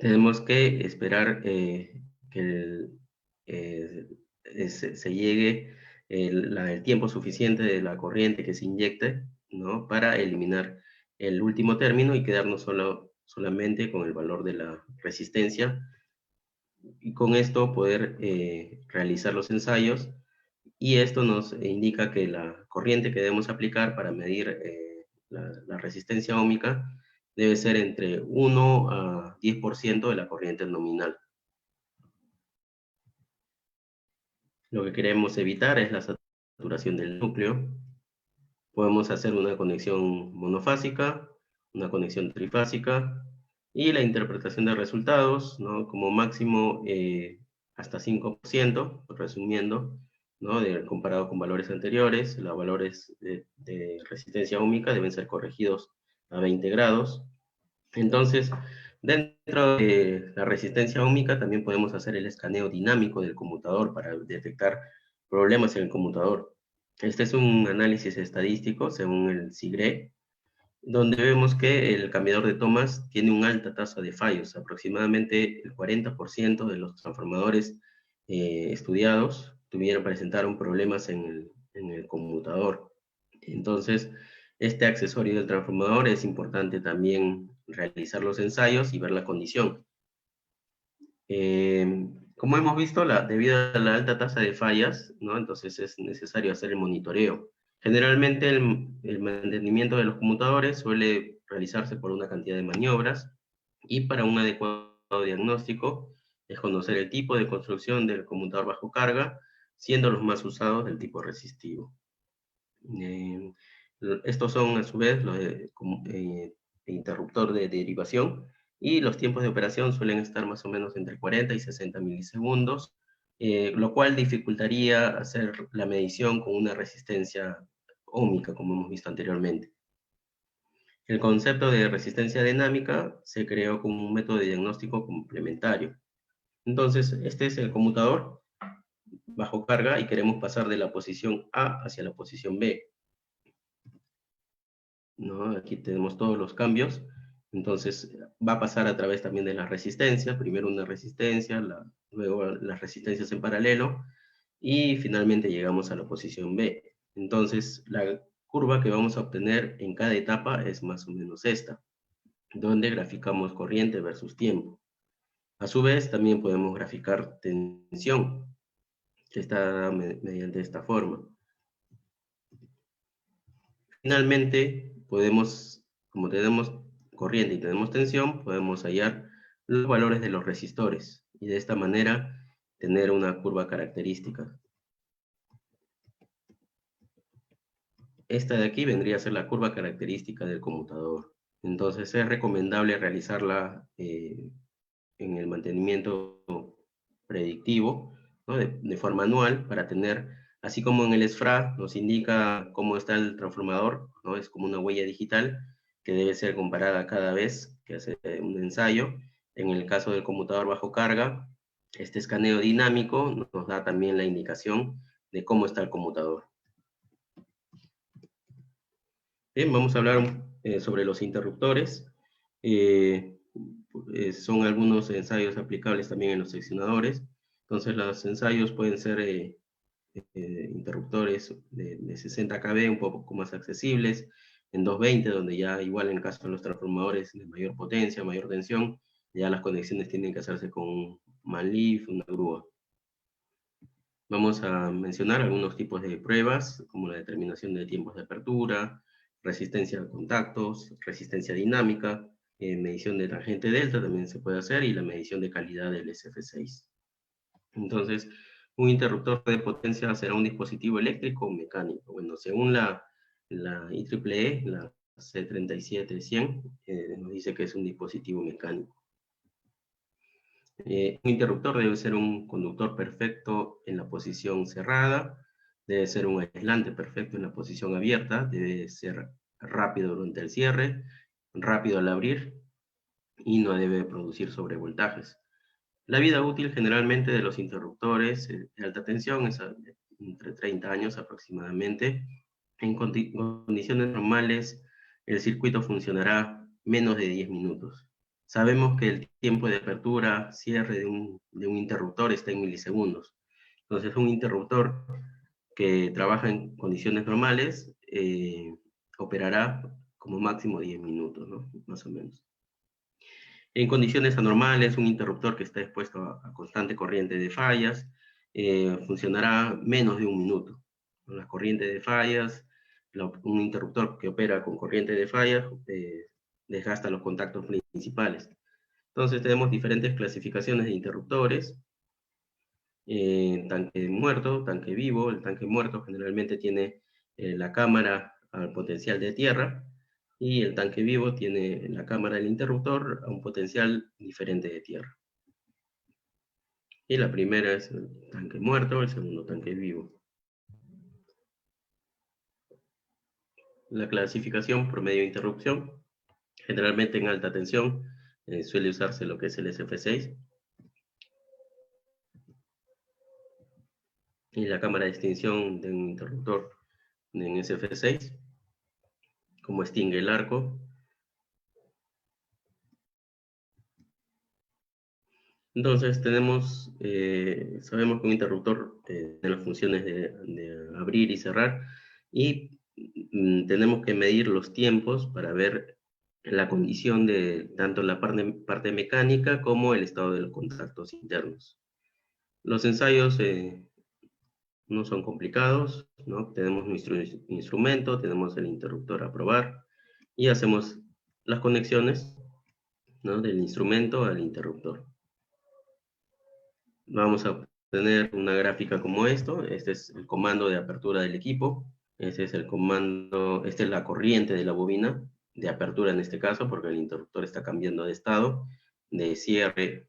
tenemos que esperar que se llegue el tiempo suficiente de la corriente que se inyecte, ¿no? Para eliminar el último término y quedarnos solamente con el valor de la resistencia, y con esto poder realizar los ensayos. Y esto nos indica que la corriente que debemos aplicar para medir la resistencia óhmica debe ser entre 1 a 10% de la corriente nominal. Lo que queremos evitar es la saturación del núcleo. Podemos hacer una conexión monofásica, una conexión trifásica, y la interpretación de resultados, ¿no? Como máximo hasta 5%, resumiendo, ¿no? Comparado con valores anteriores, los valores de resistencia óhmica deben ser corregidos a 20 grados. Entonces, dentro de la resistencia óhmica también podemos hacer el escaneo dinámico del conmutador para detectar problemas en el conmutador. Este es un análisis estadístico según el SIGRE, donde vemos que el cambiador de tomas tiene una alta tasa de fallos. Aproximadamente el 40% de los transformadores estudiados presentaron problemas en el conmutador. Entonces, este accesorio del transformador es importante también realizar los ensayos y ver la condición. Como hemos visto, debido a la alta tasa de fallas, ¿no? Entonces es necesario hacer el monitoreo. Generalmente el mantenimiento de los conmutadores suele realizarse por una cantidad de maniobras y para un adecuado diagnóstico es conocer el tipo de construcción del conmutador bajo carga, siendo los más usados del tipo resistivo. Eh, Estos son a su vez los interruptor de derivación, y los tiempos de operación suelen estar más o menos entre 40 y 60 milisegundos, lo cual dificultaría hacer la medición con una resistencia óhmica, como hemos visto anteriormente. El concepto de resistencia dinámica se creó como un método de diagnóstico complementario. Entonces, este es el conmutador bajo carga y queremos pasar de la posición A hacia la posición B, ¿no? Aquí tenemos todos los cambios. Entonces va a pasar a través también de la resistencia, primero una resistencia, luego las resistencias en paralelo, y finalmente llegamos a la posición B. Entonces la curva que vamos a obtener en cada etapa es más o menos esta, donde graficamos corriente versus tiempo. A su vez también podemos graficar tensión, que está mediante esta forma. Finalmente, como tenemos corriente y tenemos tensión, podemos hallar los valores de los resistores y de esta manera tener una curva característica. Esta de aquí vendría a ser la curva característica del conmutador. Entonces es recomendable realizarla en el mantenimiento predictivo, ¿no? de forma anual, para tener, así como en el SFRA nos indica cómo está el transformador, ¿no? Es como una huella digital que debe ser comparada cada vez que hace un ensayo. En el caso del conmutador bajo carga, este escaneo dinámico nos da también la indicación de cómo está el conmutador. Bien, vamos a hablar sobre los interruptores. Son algunos ensayos aplicables también en los seccionadores. Entonces, los ensayos pueden ser interruptores de 60 kV, un poco más accesibles, en 220, donde ya igual en el caso de los transformadores de mayor potencia, mayor tensión, ya las conexiones tienen que hacerse con un manlift, una grúa. Vamos a mencionar algunos tipos de pruebas, como la determinación de tiempos de apertura, resistencia a contactos, resistencia dinámica, medición de tangente delta también se puede hacer, y la medición de calidad del SF6. Entonces, un interruptor de potencia será un dispositivo eléctrico o mecánico. Bueno, según la IEEE, la C37100, nos dice que es un dispositivo mecánico. Un interruptor debe ser un conductor perfecto en la posición cerrada, debe ser un aislante perfecto en la posición abierta, debe ser rápido durante el cierre, rápido al abrir, y no debe producir sobrevoltajes. La vida útil generalmente de los interruptores de alta tensión es entre 30 años aproximadamente. En condiciones normales, el circuito funcionará menos de 10 minutos. Sabemos que el tiempo de apertura, cierre de un interruptor está en milisegundos. Entonces, un interruptor que trabaja en condiciones normales operará como máximo 10 minutos, ¿no? Más o menos. En condiciones anormales, un interruptor que está expuesto a constante corriente de fallas funcionará menos de un minuto. Con las corrientes de fallas, un interruptor que opera con corriente de fallas desgasta los contactos principales. Entonces tenemos diferentes clasificaciones de interruptores. Tanque muerto, tanque vivo. El tanque muerto generalmente tiene la cámara al potencial de tierra, y el tanque vivo tiene la cámara del interruptor a un potencial diferente de tierra. Y la primera es el tanque muerto, el segundo tanque vivo. La clasificación promedio de interrupción, generalmente en alta tensión, suele usarse lo que es el SF6. Y la cámara de extinción de un interruptor en SF6. cómo extingue el arco. Entonces sabemos que un interruptor tiene las funciones de abrir y cerrar, y tenemos que medir los tiempos para ver la condición de tanto la parte mecánica como el estado de los contactos internos. Los ensayos no son complicados, ¿no? Tenemos nuestro instrumento, tenemos el interruptor a probar y hacemos las conexiones, ¿no?, del instrumento al interruptor. Vamos a obtener una gráfica como esto. Este es el comando de apertura del equipo. Este es el comando, esta es la corriente de la bobina, de apertura en este caso, porque el interruptor está cambiando de estado, de cierre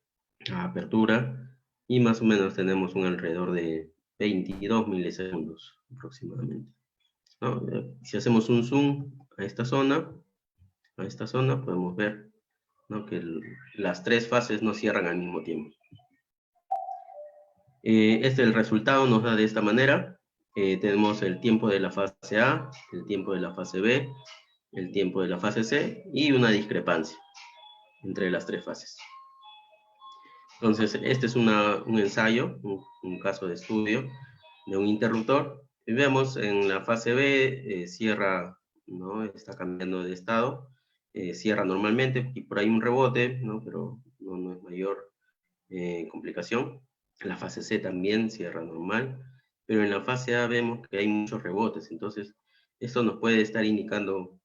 a apertura, y más o menos tenemos un alrededor de 22 milisegundos aproximadamente, ¿no? Si hacemos un zoom a esta zona, podemos ver, ¿no?, que las tres fases no cierran al mismo tiempo. El resultado nos da de esta manera. Tenemos el tiempo de la fase A, el tiempo de la fase B, el tiempo de la fase C y una discrepancia entre las tres fases. Entonces, este es un ensayo, un caso de estudio de un interruptor. Y vemos en la fase B, cierra, ¿no?, está cambiando de estado, cierra normalmente y por ahí un rebote, ¿no?, pero no es mayor complicación. En la fase C también cierra normal, pero en la fase A vemos que hay muchos rebotes. Entonces, esto nos puede estar indicando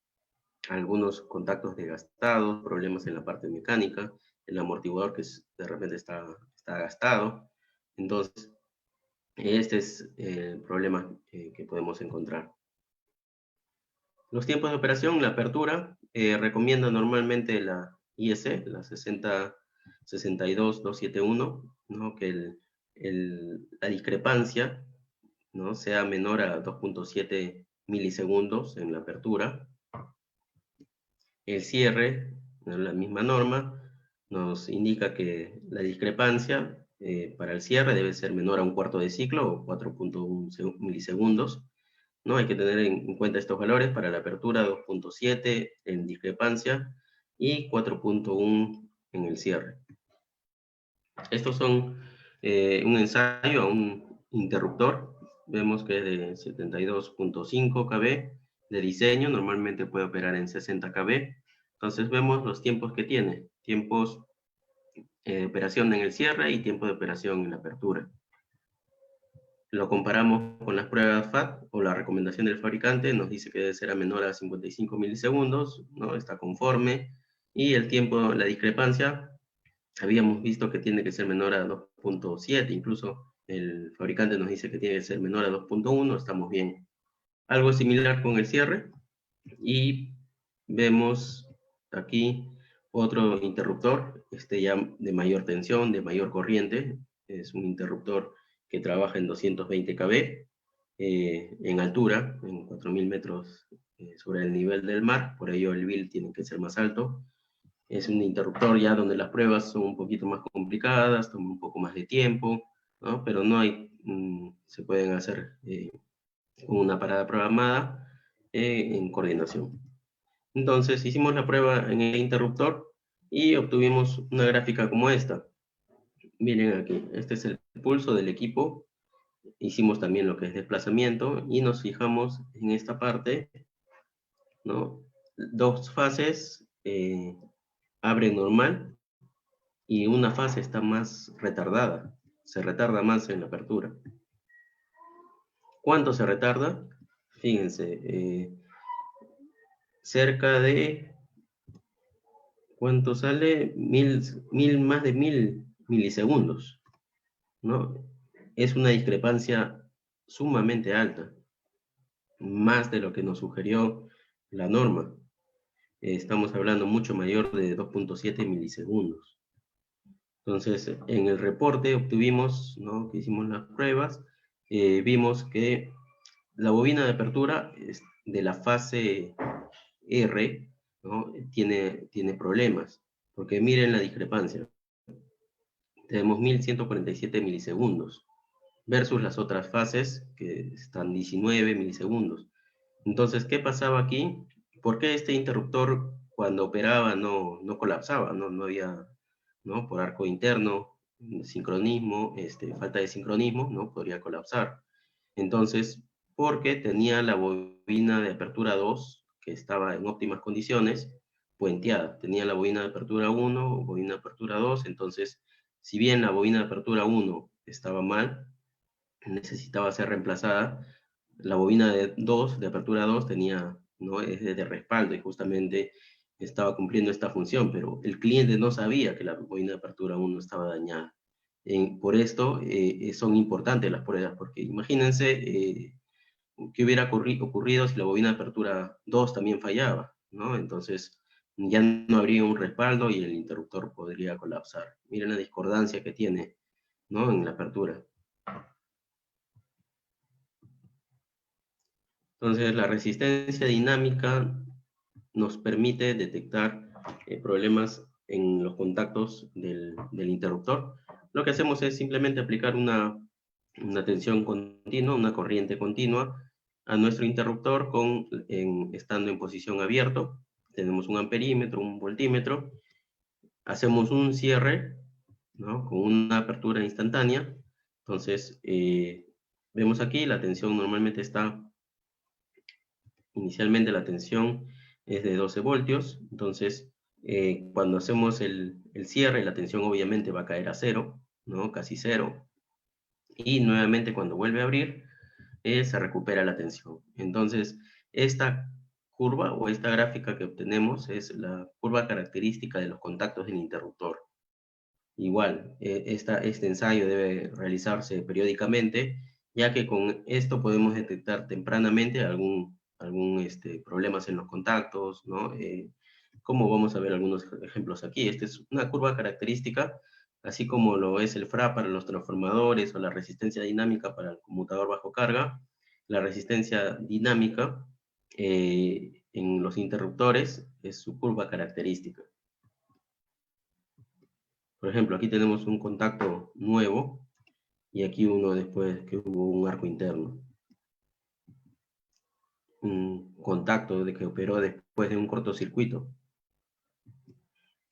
algunos contactos desgastados, problemas en la parte mecánica, el amortiguador que de repente está gastado. Entonces, este es el problema que podemos encontrar. Los tiempos de operación, la apertura, recomienda normalmente la IEC, la 62271, ¿no?, que la discrepancia, ¿no?, sea menor a 2.7 milisegundos en la apertura. El cierre, ¿no?, la misma norma, nos indica que la discrepancia para el cierre debe ser menor a un cuarto de ciclo o 4.1 milisegundos. ¿No? Hay que tener en cuenta estos valores para la apertura, 2.7 en discrepancia y 4.1 en el cierre. Estos son un ensayo a un interruptor. Vemos que es de 72.5 kb de diseño, normalmente puede operar en 60 kb. Entonces vemos los tiempos que tiene, tiempos de operación en el cierre y tiempo de operación en la apertura. Lo comparamos con las pruebas FAT o la recomendación del fabricante, nos dice que debe ser a menor a 55 milisegundos, ¿no? Está conforme. Y el tiempo, la discrepancia, habíamos visto que tiene que ser menor a 2.7, incluso el fabricante nos dice que tiene que ser menor a 2.1, estamos bien. Algo similar con el cierre, y vemos aquí otro interruptor, ya de mayor tensión, de mayor corriente, es un interruptor que trabaja en 220 kb, en altura, en 4.000 metros sobre el nivel del mar, por ello el bill tiene que ser más alto. Es un interruptor ya donde las pruebas son un poquito más complicadas, toma un poco más de tiempo, ¿no? Pero no hay, se pueden hacer con una parada programada en coordinación. Entonces hicimos la prueba en el interruptor y obtuvimos una gráfica como esta. Miren aquí, este es el pulso del equipo. Hicimos también lo que es desplazamiento y nos fijamos en esta parte, ¿no? Dos fases abren normal y una fase está más retardada, se retarda más en la apertura. ¿Cuánto se retarda? Fíjense, cerca de, ¿cuánto sale? Más de 1000 milisegundos, ¿no? Es una discrepancia sumamente alta, más de lo que nos sugirió la norma. Estamos hablando mucho mayor de 2.7 milisegundos. Entonces, en el reporte obtuvimos, ¿no?, que hicimos las pruebas, vimos que la bobina de apertura de la fase R, ¿no?, tiene problemas, porque miren la discrepancia. Tenemos 1147 milisegundos versus las otras fases que están 19 milisegundos. Entonces, ¿qué pasaba aquí? ¿por qué este interruptor cuando operaba no colapsaba? No había, ¿no? Por arco interno, sincronismo, falta de sincronismo, ¿no? Podría colapsar. Entonces, porque tenía la bobina de apertura 2, que estaba en óptimas condiciones, puenteada. Tenía la bobina de apertura 1, bobina de apertura 2, entonces, si bien la bobina de apertura 1 estaba mal, necesitaba ser reemplazada, la bobina de 2, de apertura 2, tenía, ¿no? Es de respaldo y justamente estaba cumpliendo esta función, pero el cliente no sabía que la bobina de apertura 1 estaba dañada. Por esto son importantes las pruebas, porque imagínense qué hubiera ocurrido si la bobina de apertura 2 también fallaba, ¿no? Entonces ya no habría un respaldo y el interruptor podría colapsar. Miren la discordancia que tiene, ¿no? En la apertura. Entonces la resistencia dinámica nos permite detectar problemas en los contactos del interruptor. Lo que hacemos es simplemente aplicar una tensión continua, una corriente continua a nuestro interruptor estando en posición abierto. Tenemos un amperímetro, un voltímetro, hacemos un cierre, ¿no? Con una apertura instantánea. Entonces, vemos aquí, la tensión normalmente inicialmente la tensión es de 12 voltios, entonces cuando hacemos el cierre, la tensión obviamente va a caer a cero, ¿no? Casi cero, y nuevamente cuando vuelve a abrir, se recupera la tensión. Entonces, esta curva o esta gráfica que obtenemos es la curva característica de los contactos del interruptor. Igual, este ensayo debe realizarse periódicamente, ya que con esto podemos detectar tempranamente algún problemas en los contactos, ¿no? Como vamos a ver algunos ejemplos aquí. Esta es una curva característica, así como lo es el FRA para los transformadores o la resistencia dinámica para el conmutador bajo carga. La resistencia dinámica en los interruptores es su curva característica. Por ejemplo, aquí tenemos un contacto nuevo y aquí uno después que hubo un arco interno. Un contacto que operó después de un cortocircuito.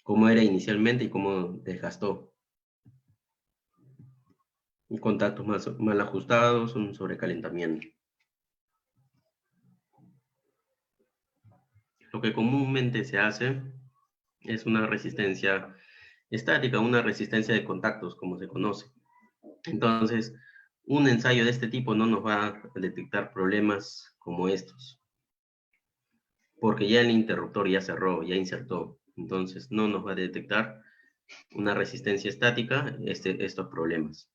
Cómo era inicialmente y cómo desgastó. Y contactos mal ajustados, un sobrecalentamiento. Lo que comúnmente se hace es una resistencia estática, una resistencia de contactos, como se conoce. Entonces, un ensayo de este tipo no nos va a detectar problemas como estos, porque ya el interruptor ya cerró, ya insertó, entonces no nos va a detectar una resistencia estática estos problemas.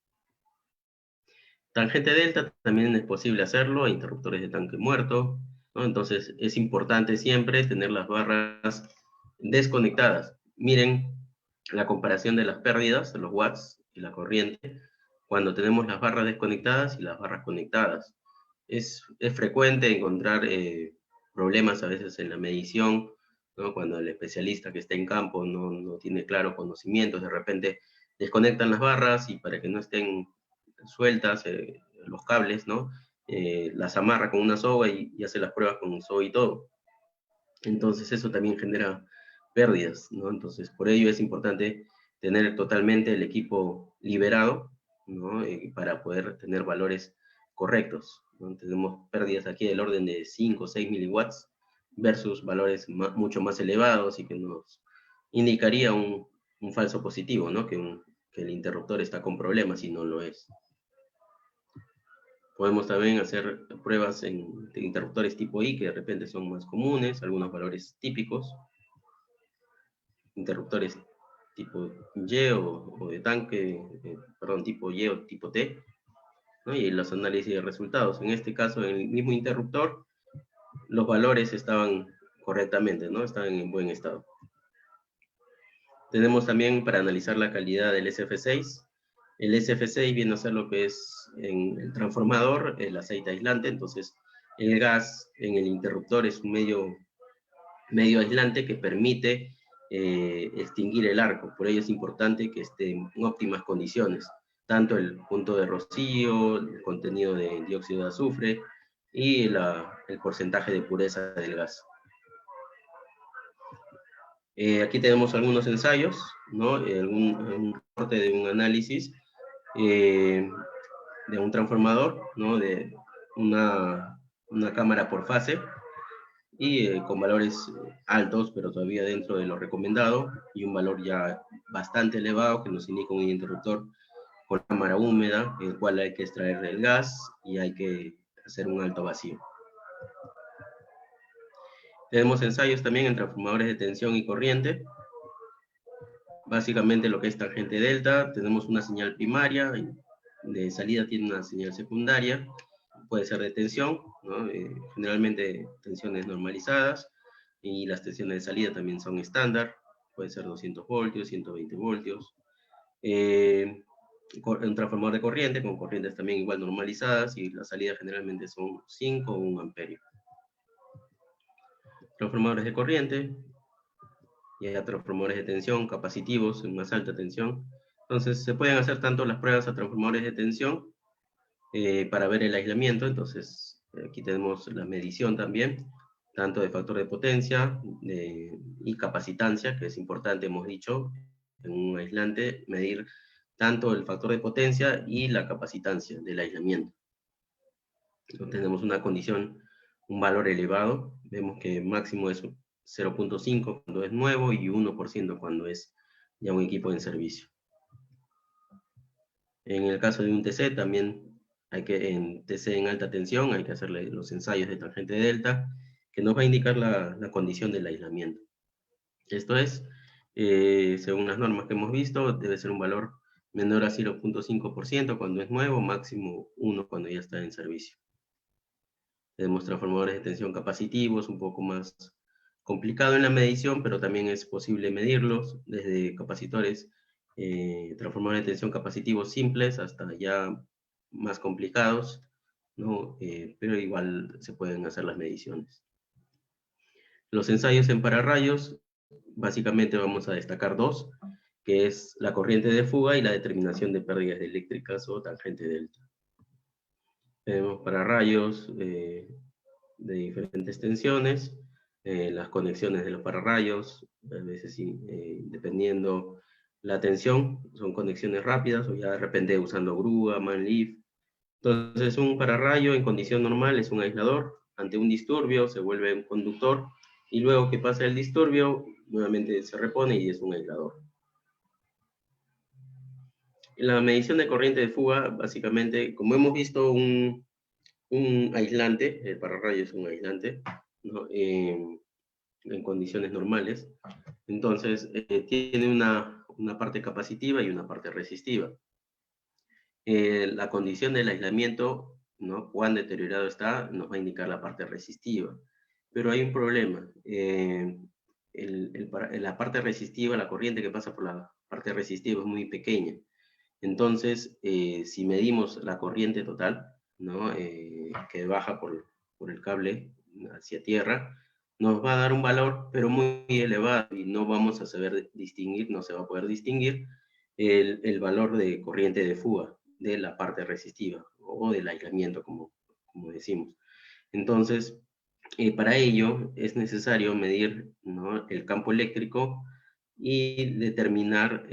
Tangente delta también es posible hacerlo, hay interruptores de tanque muerto, ¿no? Entonces es importante siempre tener las barras desconectadas. Miren la comparación de las pérdidas, de los watts y la corriente, cuando tenemos las barras desconectadas y las barras conectadas. Es frecuente encontrar problemas a veces en la medición, ¿no? Cuando el especialista que está en campo no tiene claro conocimientos, de repente desconectan las barras y para que no estén sueltas los cables, ¿no? Las amarra con una soga y hace las pruebas con soga y todo. Entonces eso también genera pérdidas, ¿no? Entonces por ello es importante tener totalmente el equipo liberado, ¿no? Para poder tener valores correctos, ¿no? Tenemos pérdidas aquí del orden de 5 o 6 miliwatts versus valores mucho más elevados y que nos indicaría un falso positivo, ¿no? Que el interruptor está con problemas y no lo es. Podemos también hacer pruebas en interruptores tipo I, que de repente son más comunes, algunos valores típicos. Interruptores tipo Y o de tanque, perdón, tipo Y o tipo T, ¿no? Y los análisis de resultados. En este caso, en el mismo interruptor, los valores estaban correctamente, ¿no? Estaban en buen estado. Tenemos también para analizar la calidad del SF6. El SF6 viene a ser lo que es en el transformador, el aceite aislante, entonces el gas en el interruptor es un medio aislante que permite extinguir el arco. Por ello es importante que esté en óptimas condiciones, tanto el punto de rocío, el contenido de dióxido de azufre y el porcentaje de pureza del gas. Aquí tenemos algunos ensayos, ¿no? Un reporte de un análisis de un transformador, ¿no? De una cámara por fase, y con valores altos, pero todavía dentro de lo recomendado, y un valor ya bastante elevado que nos indica un interruptor con cámara húmeda, en el cual hay que extraer el gas y hay que hacer un alto vacío. Tenemos ensayos también en transformadores de tensión y corriente. Básicamente lo que es tangente delta, tenemos una señal primaria, de salida tiene una señal secundaria, puede ser de tensión, ¿no? Generalmente tensiones normalizadas, y las tensiones de salida también son estándar, puede ser 200 voltios, 120 voltios. Un transformador de corriente, con corrientes también igual normalizadas, y las salidas generalmente son 5 o 1 amperio. Transformadores de corriente, y hay transformadores de tensión capacitivos en más alta tensión. Entonces se pueden hacer tanto las pruebas a transformadores de tensión para ver el aislamiento. Entonces aquí tenemos la medición también, tanto de factor de potencia y capacitancia, que es importante, hemos dicho, en un aislante, medir tanto el factor de potencia y la capacitancia del aislamiento. Entonces, tenemos una condición, un valor elevado, vemos que máximo es 0.5 cuando es nuevo y 1% cuando es ya un equipo en servicio. En el caso de un TC también en TC en alta tensión hay que hacerle los ensayos de tangente delta, que nos va a indicar la condición del aislamiento. Esto es, según las normas que hemos visto, debe ser un valor menor a 0.5% cuando es nuevo, máximo 1 cuando ya está en servicio. Tenemos transformadores de tensión capacitivos, un poco más complicado en la medición, pero también es posible medirlos, desde capacitores, transformadores de tensión capacitivos simples hasta ya más complicados, ¿no? Pero igual se pueden hacer las mediciones. Los ensayos en pararrayos, básicamente vamos a destacar dos, que es la corriente de fuga y la determinación de pérdidas eléctricas o tangente delta. Tenemos pararrayos de diferentes tensiones, las conexiones de los pararrayos, a veces dependiendo la tensión, son conexiones rápidas o ya de repente usando grúa, man-lift. Entonces un pararrayo en condición normal es un aislador, ante un disturbio se vuelve un conductor, y luego que pasa el disturbio, nuevamente se repone y es un aislador. La medición de corriente de fuga, básicamente, como hemos visto, un aislante, el pararrayo es un aislante, ¿no? En condiciones normales. Entonces, tiene una parte capacitiva y una parte resistiva. La condición del aislamiento, ¿no? Cuán deteriorado está, nos va a indicar la parte resistiva. Pero hay un problema. La parte resistiva, la corriente que pasa por la parte resistiva es muy pequeña. Entonces, si medimos la corriente total, ¿no? Que baja por el cable hacia tierra, nos va a dar un valor, pero muy elevado, y no vamos a saber distinguir, no se va a poder distinguir el valor de corriente de fuga de la parte resistiva o del aislamiento, como decimos. Entonces, para ello es necesario medir, ¿no? El campo eléctrico y determinar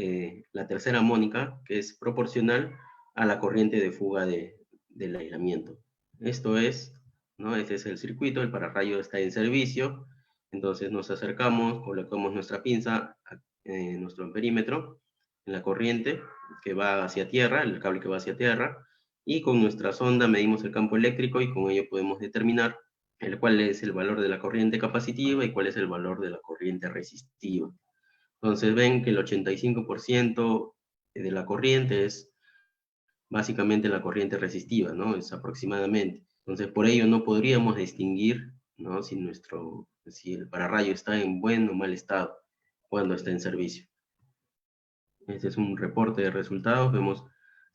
la tercera armónica, que es proporcional a la corriente de fuga del aislamiento. Esto es, ¿no? Este es el circuito, el pararrayo está en servicio, entonces nos acercamos, colocamos nuestra pinza en nuestro amperímetro, en la corriente que va hacia tierra, el cable que va hacia tierra, y con nuestra sonda medimos el campo eléctrico, y con ello podemos determinar cuál es el valor de la corriente capacitiva y cuál es el valor de la corriente resistiva. Entonces ven que el 85% de la corriente es básicamente la corriente resistiva, ¿no? Es aproximadamente. Entonces por ello no podríamos distinguir, ¿no? Si el pararrayo está en buen o mal estado cuando está en servicio. Este es un reporte de resultados. Vemos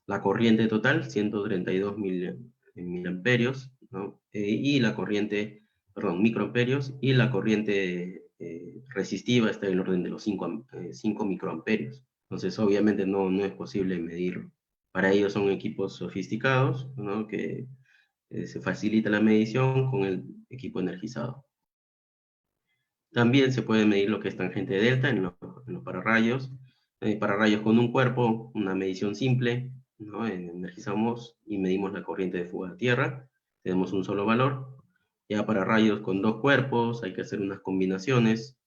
la corriente total, 132 miliamperios, ¿no? Y la corriente, perdón, microamperios, y la corriente resistiva está en el orden de los 5 microamperios. Entonces, obviamente no es posible medirlo. Para ello son equipos sofisticados, ¿no? Que se facilita la medición con el equipo energizado. También se puede medir lo que es tangente delta en los pararrayos. Pararrayos con un cuerpo, una medición simple, ¿no? Energizamos y medimos la corriente de fuga a tierra, tenemos un solo valor. Ya para rayos con 2 cuerpos hay que hacer unas combinaciones.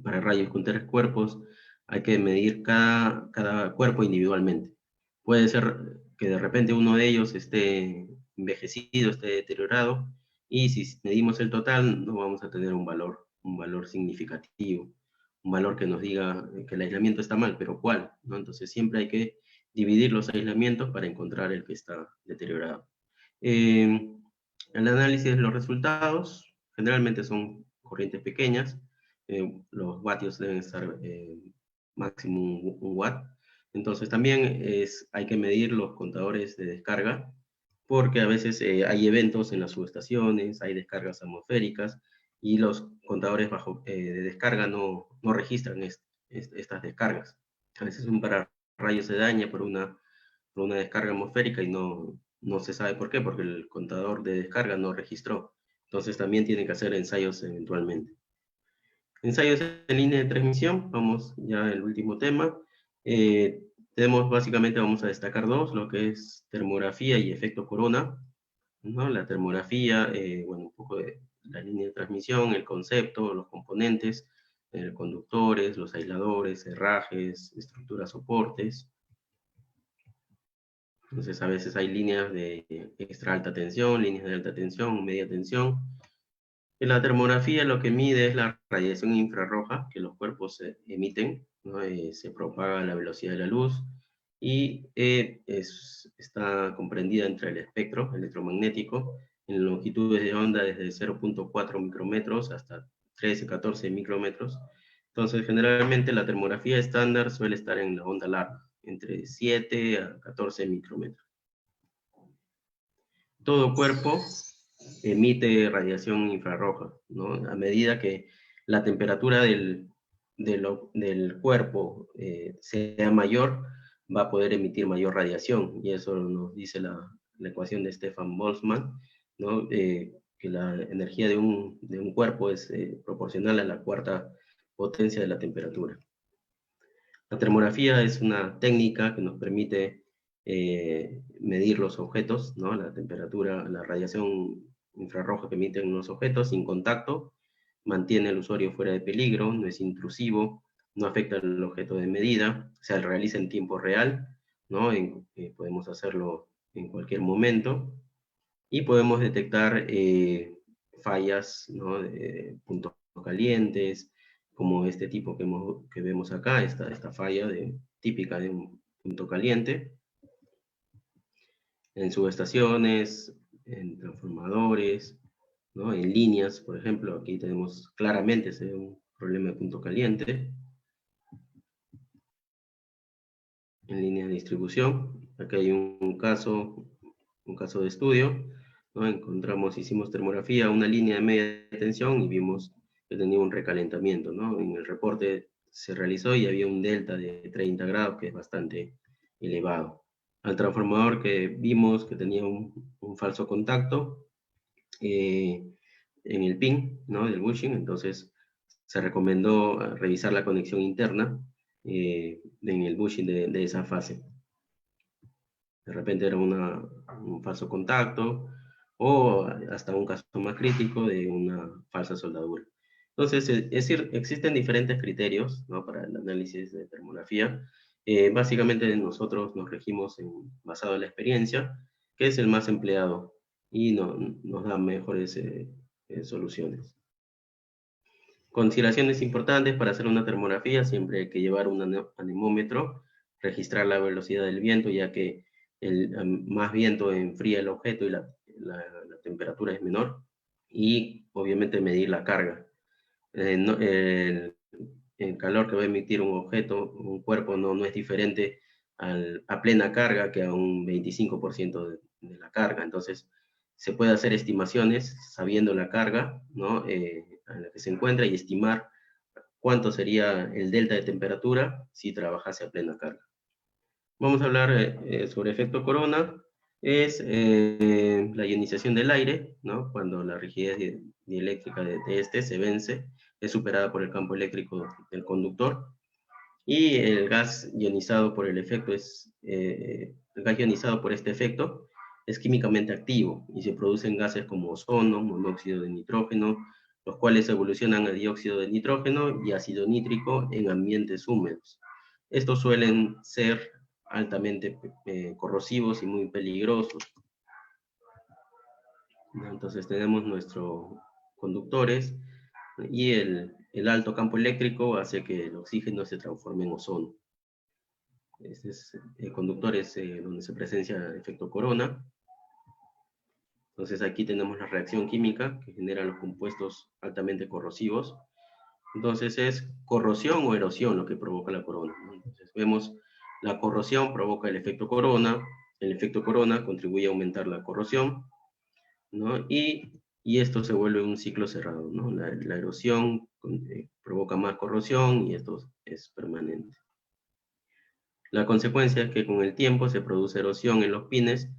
Para rayos con 3 cuerpos hay que medir cada cuerpo individualmente. Puede ser que de repente uno de ellos esté envejecido, esté deteriorado, y si medimos el total no vamos a tener un valor significativo, un valor que nos diga que el aislamiento está mal, pero ¿cuál? ¿No? Entonces siempre hay que dividir los aislamientos para encontrar el que está deteriorado. El análisis de los resultados generalmente son corrientes pequeñas, los vatios deben estar máximo un watt. Entonces también hay que medir los contadores de descarga, porque a veces hay eventos en las subestaciones, hay descargas atmosféricas, y los contadores de descarga no registran estas descargas. A veces un pararrayo se daña por una descarga atmosférica y no se sabe por qué, porque el contador de descarga no registró. Entonces también tienen que hacer ensayos eventualmente. Ensayos en línea de transmisión, vamos ya al último tema. Básicamente vamos a destacar dos, lo que es termografía y efecto corona, ¿no? La termografía, bueno, un poco de la línea de transmisión, el concepto, los componentes, conductores, los aisladores, herrajes, estructuras, soportes. Entonces a veces hay líneas de extra alta tensión, líneas de alta tensión, media tensión. En la termografía lo que mide es la radiación infrarroja que los cuerpos emiten, ¿no? Se propaga a la velocidad de la luz y está comprendida entre el espectro electromagnético en longitudes de onda desde 0.4 micrómetros hasta 13, 14 micrómetros. Entonces, generalmente la termografía estándar suele estar en la onda larga, entre 7 a 14 micrómetros. Todo cuerpo emite radiación infrarroja, ¿no? A medida que la temperatura del cuerpo sea mayor, va a poder emitir mayor radiación, y eso nos dice la ecuación de Stefan Boltzmann, ¿no? Que la energía de un cuerpo es proporcional a la cuarta potencia de la temperatura. La termografía es una técnica que nos permite medir los objetos, ¿no? La temperatura, la radiación infrarroja que emiten los objetos sin contacto, mantiene al usuario fuera de peligro, no es intrusivo, no afecta al objeto de medida, se realiza en tiempo real, ¿no? Podemos hacerlo en cualquier momento, y podemos detectar fallas, ¿no? Puntos calientes, como este tipo que vemos acá, esta falla típica de un punto caliente, en subestaciones, en transformadores, ¿no? En líneas, por ejemplo, aquí tenemos claramente un problema de punto caliente, en líneas de distribución. Aquí hay un caso de estudio, ¿no? Hicimos termografía a una línea de media tensión y vimos que tenía un recalentamiento, ¿no? En el reporte se realizó y había un delta de 30 grados, que es bastante elevado. Al transformador que vimos que tenía un falso contacto en el pin, ¿no? Del bushing, entonces se recomendó revisar la conexión interna en el bushing de esa fase. De repente era un falso contacto, o hasta un caso más crítico de una falsa soldadura. Entonces, es decir, existen diferentes criterios, ¿no? Para el análisis de termografía. Básicamente nosotros nos regimos basado en la experiencia, que es el más empleado, y nos da mejores soluciones. Consideraciones importantes para hacer una termografía: siempre hay que llevar un anemómetro, registrar la velocidad del viento, ya que más viento enfría el objeto y la temperatura es menor, y obviamente medir la carga. El calor que va a emitir un objeto, un cuerpo, no es diferente a plena carga que a un 25% de la carga. Entonces, se puede hacer estimaciones sabiendo la carga, ¿no? En la que se encuentra, y estimar cuánto sería el delta de temperatura si trabajase a plena carga. Vamos a hablar sobre efecto corona. Es la ionización del aire, ¿no? Cuando la rigidez dieléctrica de este se vence es superada por el campo eléctrico del conductor, y el gas ionizado por el gas ionizado por este efecto es químicamente activo y se producen gases como ozono, monóxido de nitrógeno, los cuales evolucionan a dióxido de nitrógeno y ácido nítrico en ambientes húmedos. Estos suelen ser altamente corrosivos y muy peligrosos. Entonces tenemos nuestros conductores y el alto campo eléctrico hace que el oxígeno se transforme en ozono. Este es conductores donde se presencia el efecto corona. Entonces aquí tenemos la reacción química que genera los compuestos altamente corrosivos. Entonces es corrosión o erosión lo que provoca la corona, ¿no? Entonces vemos la corrosión provoca el efecto corona contribuye a aumentar la corrosión, ¿no? Y esto se vuelve un ciclo cerrado, ¿no? La erosión provoca más corrosión y esto es permanente. La consecuencia es que con el tiempo se produce erosión en los pines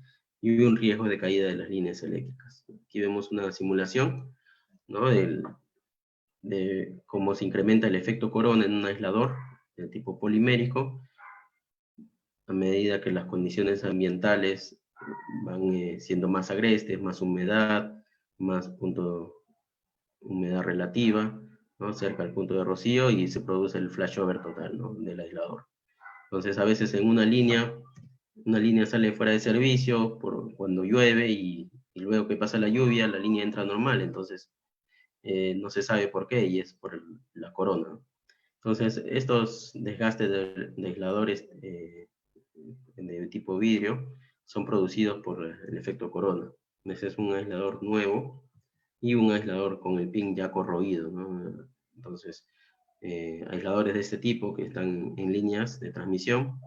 y un riesgo de caída de las líneas eléctricas. Aquí vemos una simulación, ¿no? De cómo se incrementa el efecto corona en un aislador de tipo polimérico a medida que las condiciones ambientales van siendo más agrestes, más humedad, más humedad relativa, ¿no? Cerca del punto de rocío y se produce el flashover total, ¿no? Del aislador. Entonces a veces en una línea sale fuera de servicio cuando llueve y luego que pasa la lluvia la línea entra normal, entonces no se sabe por qué y es por la corona. Entonces estos desgastes de aisladores de tipo vidrio son producidos por el efecto corona. Ese es un aislador nuevo y un aislador con el pin ya corroído, ¿no? Entonces, aisladores de este tipo que están en líneas de transmisión,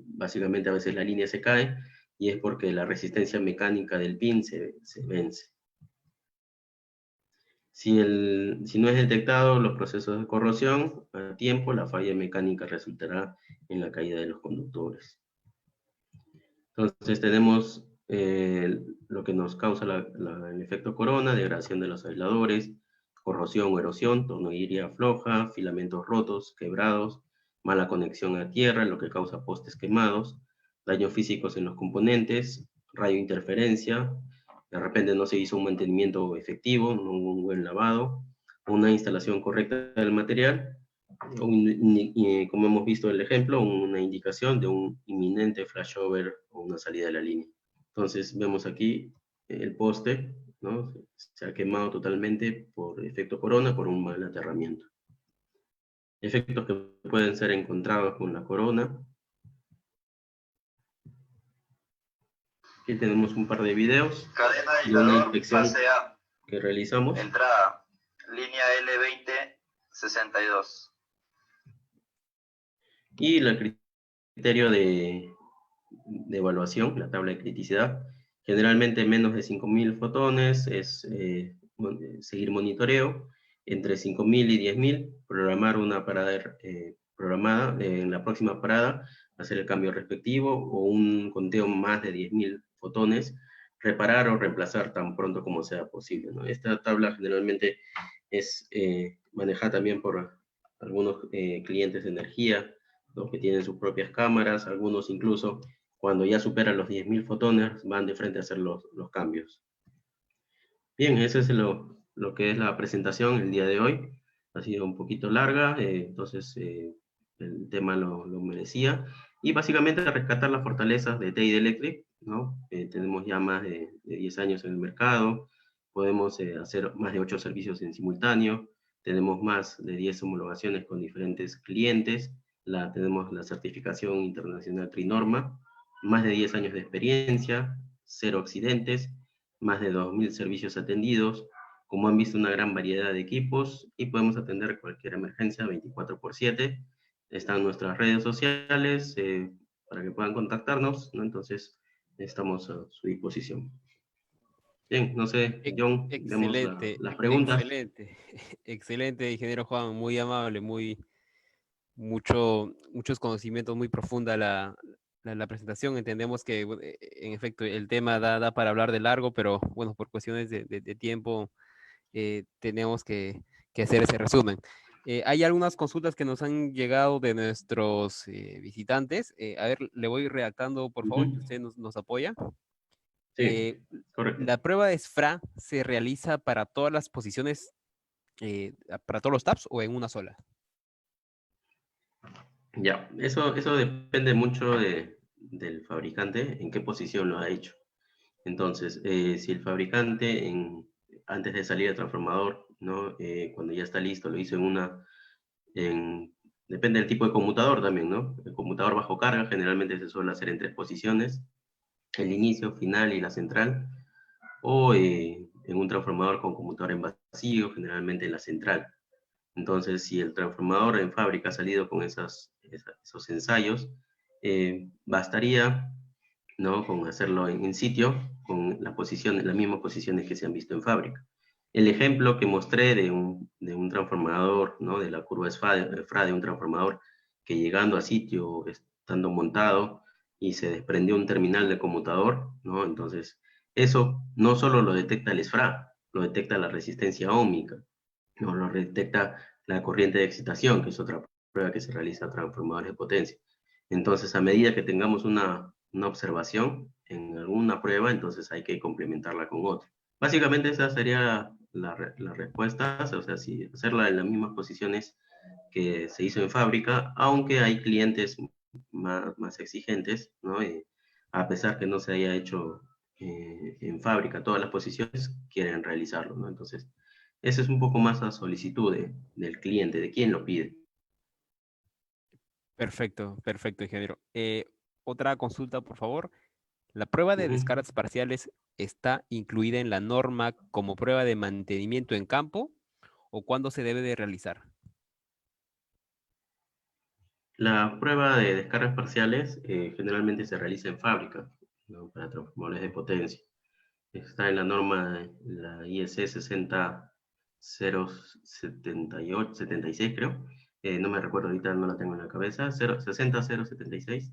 básicamente a veces la línea se cae y es porque la resistencia mecánica del pin se vence. Si no es detectado los procesos de corrosión a tiempo, la falla mecánica resultará en la caída de los conductores. Entonces tenemos lo que nos causa el efecto corona, degradación de los aisladores, corrosión o erosión, tornillería floja, filamentos rotos, quebrados, mala conexión a tierra, lo que causa postes quemados, daños físicos en los componentes, radiointerferencia, de repente no se hizo un mantenimiento efectivo, no hubo un buen lavado, una instalación correcta del material, como hemos visto en el ejemplo, una indicación de un inminente flashover o una salida de la línea. Entonces vemos aquí el poste, ¿no? Se ha quemado totalmente por efecto corona, por un mal aterramiento. Efectos que pueden ser encontrados con la corona. Aquí tenemos un par de videos Cadena de de una aislador, inspección fase A, que realizamos. entrada, línea L2062. Y el criterio de evaluación, la tabla de criticidad. Generalmente menos de 5.000 fotones es seguir monitoreo. Entre 5.000 y 10.000, programar una parada programada en la próxima parada, hacer el cambio respectivo, o un conteo más de 10.000 fotones, reparar o reemplazar tan pronto como sea posible, ¿no? Esta tabla generalmente es manejada también por algunos clientes de energía, ¿no? Que tienen sus propias cámaras, algunos incluso cuando ya superan los 10.000 fotones van de frente a hacer los cambios. Bien, eso es lo que es la presentación el día de hoy. Ha sido un poquito larga, entonces el tema lo merecía. Y básicamente rescatar las fortalezas de TI Electric, ¿no? Tenemos ya más de 10 años en el mercado, podemos hacer más de 8 servicios en simultáneo, tenemos más de 10 homologaciones con diferentes clientes, tenemos la certificación internacional Trinorma, más de 10 años de experiencia, 0 accidentes, más de 2.000 servicios atendidos, como han visto una gran variedad de equipos y podemos atender cualquier emergencia 24/7. Están nuestras redes sociales para que puedan contactarnos, ¿no? Entonces estamos a su disposición. Bien, no sé, John, vemos Excelente, las preguntas. excelente, excelente, ingeniero Juan, muy amable, muchos conocimientos, muy profunda la presentación. Entendemos que, en efecto, el tema da para hablar de largo, pero bueno, por cuestiones de tiempo tenemos que que hacer ese resumen. Hay algunas consultas que nos han llegado de nuestros visitantes. A ver, le voy redactando, por favor, que usted nos apoya. Sí, correcto. La prueba de SFRA se realiza para todas las posiciones, para todos los tabs o en una sola. Ya, eso depende mucho del fabricante, en qué posición lo ha hecho. Entonces, si el fabricante antes de salir al transformador, ¿no? Cuando ya está listo, lo hizo depende del tipo de conmutador también, ¿no? El conmutador bajo carga generalmente se suele hacer en 3 posiciones, el inicio, final y la central, o en un transformador con conmutador en vacío, generalmente en la central. Entonces, si el transformador en fábrica ha salido con esos ensayos, bastaría, ¿no? Con hacerlo en sitio, con las mismas posiciones que se han visto en fábrica. El ejemplo que mostré de un transformador, ¿no? De la curva FRA de un transformador que llegando a sitio, estando montado, y se desprendió un terminal de conmutador, ¿no? Entonces, eso no solo lo detecta el SFRA, lo detecta la resistencia óhmica, no lo detecta la corriente de excitación, que es otra prueba que se realiza a transformadores de potencia. Entonces, a medida que tengamos una observación en alguna prueba, entonces hay que complementarla con otra. Básicamente esa sería la respuesta, o sea, si hacerla en las mismas posiciones que se hizo en fábrica, aunque hay clientes más exigentes, ¿no? A pesar que no se haya hecho en fábrica todas las posiciones, quieren realizarlo, ¿no? Entonces, eso es un poco más a solicitud del cliente, de quién lo pide. Perfecto, perfecto, ingeniero. Otra consulta, por favor. ¿La prueba de Ujú. descargas parciales está incluida en la norma como prueba de mantenimiento en campo o cuándo se debe de realizar? La prueba de descargas parciales generalmente se realiza en fábrica, ¿no? Para transformadores de potencia. Está en la norma, la IEC 60078, 76 creo. No me recuerdo ahorita, no la tengo en la cabeza. 60076.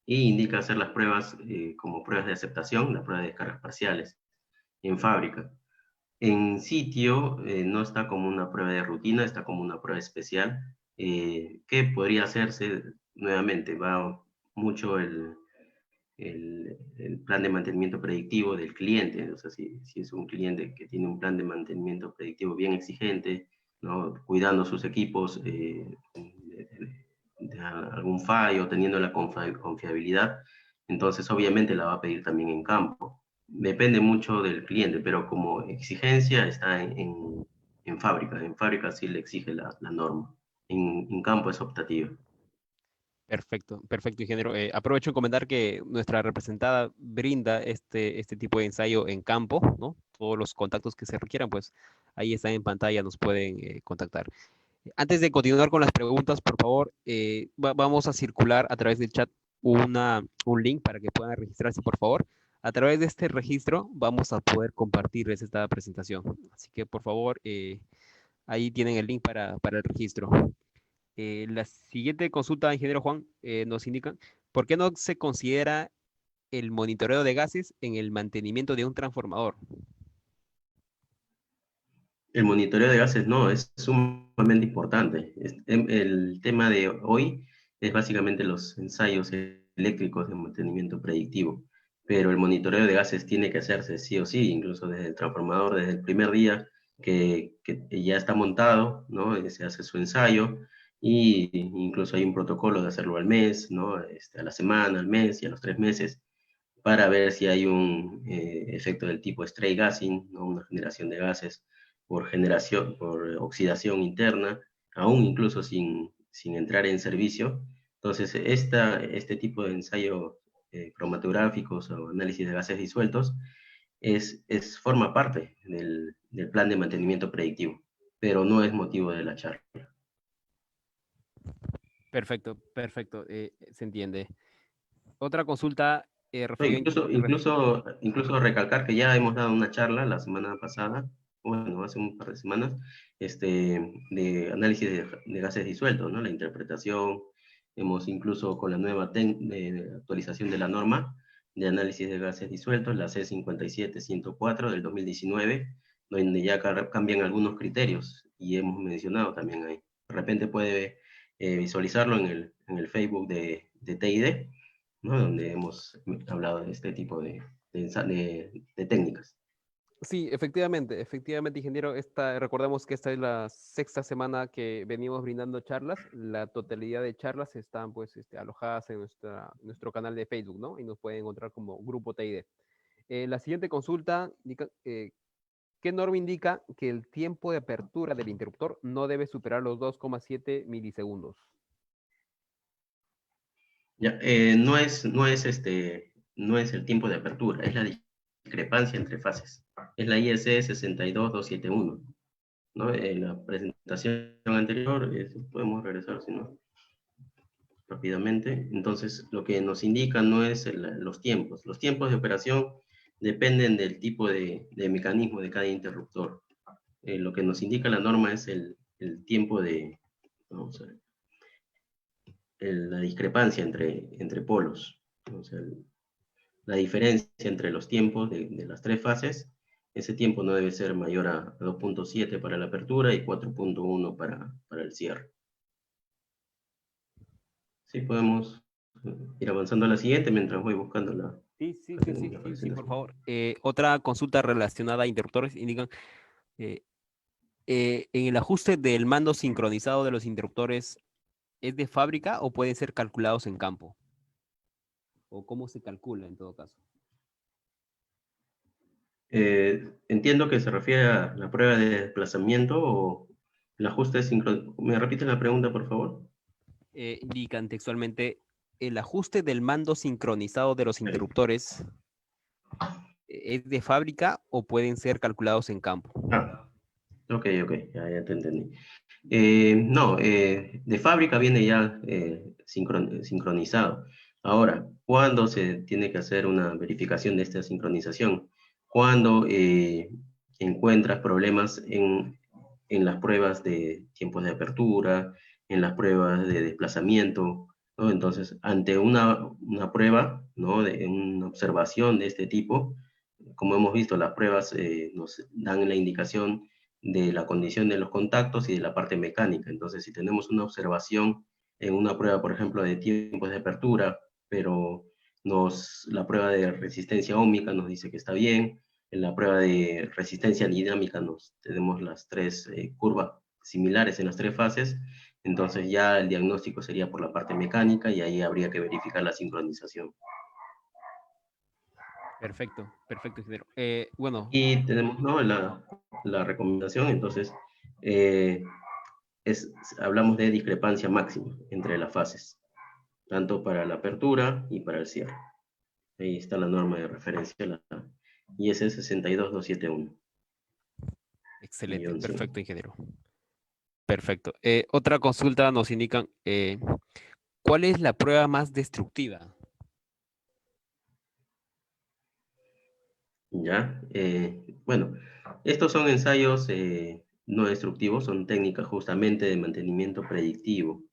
Y indica hacer las pruebas como pruebas de aceptación, la prueba de descargas parciales, en fábrica. En sitio no está como una prueba de rutina, está como una prueba especial que podría hacerse nuevamente. Va mucho el plan de mantenimiento predictivo del cliente. O sea, si es un cliente que tiene un plan de mantenimiento predictivo bien exigente, ¿no? Cuidando sus equipos de algún fallo, teniendo la confiabilidad, entonces obviamente la va a pedir también en campo. Depende mucho del cliente, pero como exigencia está en fábrica. En fábrica sí le exige la norma. En campo es optativa. Perfecto, perfecto, ingeniero. Aprovecho en comentar que nuestra representada brinda este tipo de ensayo en campo, ¿no? Todos los contactos que se requieran, pues ahí están en pantalla, nos pueden contactar. Antes de continuar con las preguntas, por favor, vamos a circular a través del chat un link para que puedan registrarse, por favor. A través de este registro vamos a poder compartirles esta presentación. Así que, por favor, ahí tienen el link para el registro. La siguiente consulta, ingeniero Juan, nos indica, ¿por qué no se considera el monitoreo de gases en el mantenimiento de un transformador? El monitoreo de gases no, es sumamente importante. El tema de hoy es básicamente los ensayos eléctricos de mantenimiento predictivo, pero el monitoreo de gases tiene que hacerse sí o sí, incluso desde el transformador, desde el primer día que ya está montado, ¿no? Se hace su ensayo y incluso hay un protocolo de hacerlo al mes, ¿no? A la semana, al mes y a los 3 meses para ver si hay un efecto del tipo stray gassing, ¿no? Una generación de gases por oxidación interna, aún incluso sin entrar en servicio. Entonces, este tipo de ensayos cromatográficos o análisis de gases disueltos forma parte del plan de mantenimiento predictivo, pero no es motivo de la charla. Perfecto, perfecto, se entiende. Otra consulta No, refirió... incluso recalcar que ya hemos dado una charla la semana pasada, bueno, hace un par de semanas, de análisis de gases disueltos, ¿no? La interpretación, hemos incluso con la nueva actualización de la norma de análisis de gases disueltos, la C57104 del 2019, donde ya cambian algunos criterios y hemos mencionado también ahí. De repente puede visualizarlo en el Facebook de TID, ¿no? Donde hemos hablado de este tipo de técnicas. Sí, efectivamente, ingeniero. Recordemos que esta es la sexta semana que venimos brindando charlas. La totalidad de charlas están pues alojadas en nuestro canal de Facebook, ¿no? Y nos pueden encontrar como Grupo TID. La siguiente consulta indica, ¿qué norma indica que el tiempo de apertura del interruptor no debe superar los 2,7 milisegundos? Ya, no es el tiempo de apertura, es la discrepancia entre fases. Es la IEC 62271, ¿no? En la presentación anterior, podemos regresar, si no, rápidamente. Entonces, lo que nos indica no es los tiempos. Los tiempos de operación dependen del tipo de mecanismo de cada interruptor. Lo que nos indica la norma es el tiempo vamos a ver, la discrepancia entre polos. O sea, la diferencia entre los tiempos de las tres fases, ese tiempo no debe ser mayor a 2.7 para la apertura y 4.1 para el cierre. Sí, podemos ir avanzando a la siguiente mientras voy buscando la... Sí, por favor. Otra consulta relacionada a interruptores indican, en el ajuste del mando sincronizado de los interruptores, ¿es de fábrica o pueden ser calculados en campo? ¿O cómo se calcula en todo caso? Entiendo que se refiere a la prueba de desplazamiento o el ajuste de sincronización. ¿Me repiten la pregunta, por favor? Indican textualmente, el ajuste del mando sincronizado de los interruptores, ¿es de fábrica o pueden ser calculados en campo? Ah, ok, ya te entendí. No, de fábrica viene ya sincronizado. Ahora, ¿cuándo se tiene que hacer una verificación de esta sincronización? Cuando encuentras problemas en las pruebas de tiempos de apertura, en las pruebas de desplazamiento, ¿no? Entonces, ante una prueba, ¿no? De una observación de este tipo, como hemos visto, las pruebas nos dan la indicación de la condición de los contactos y de la parte mecánica. Entonces, si tenemos una observación en una prueba, por ejemplo, de tiempos de apertura, pero la prueba de resistencia óhmica nos dice que está bien, en la prueba de resistencia dinámica tenemos las tres curvas similares en las tres fases, entonces ya el diagnóstico sería por la parte mecánica y ahí habría que verificar la sincronización. Perfecto, ingeniero. Bueno, Y tenemos, ¿no? La recomendación, entonces, eh, hablamos de discrepancia máxima entre las fases, tanto para la apertura y para el cierre. Ahí está la norma de referencia, la IS 62271. excelente, perfecto, ingeniero. Perfecto. Otra consulta nos indican, ¿cuál es la prueba más destructiva? ¿Ya? Bueno, estos son ensayos no destructivos, son técnicas justamente de mantenimiento predictivo.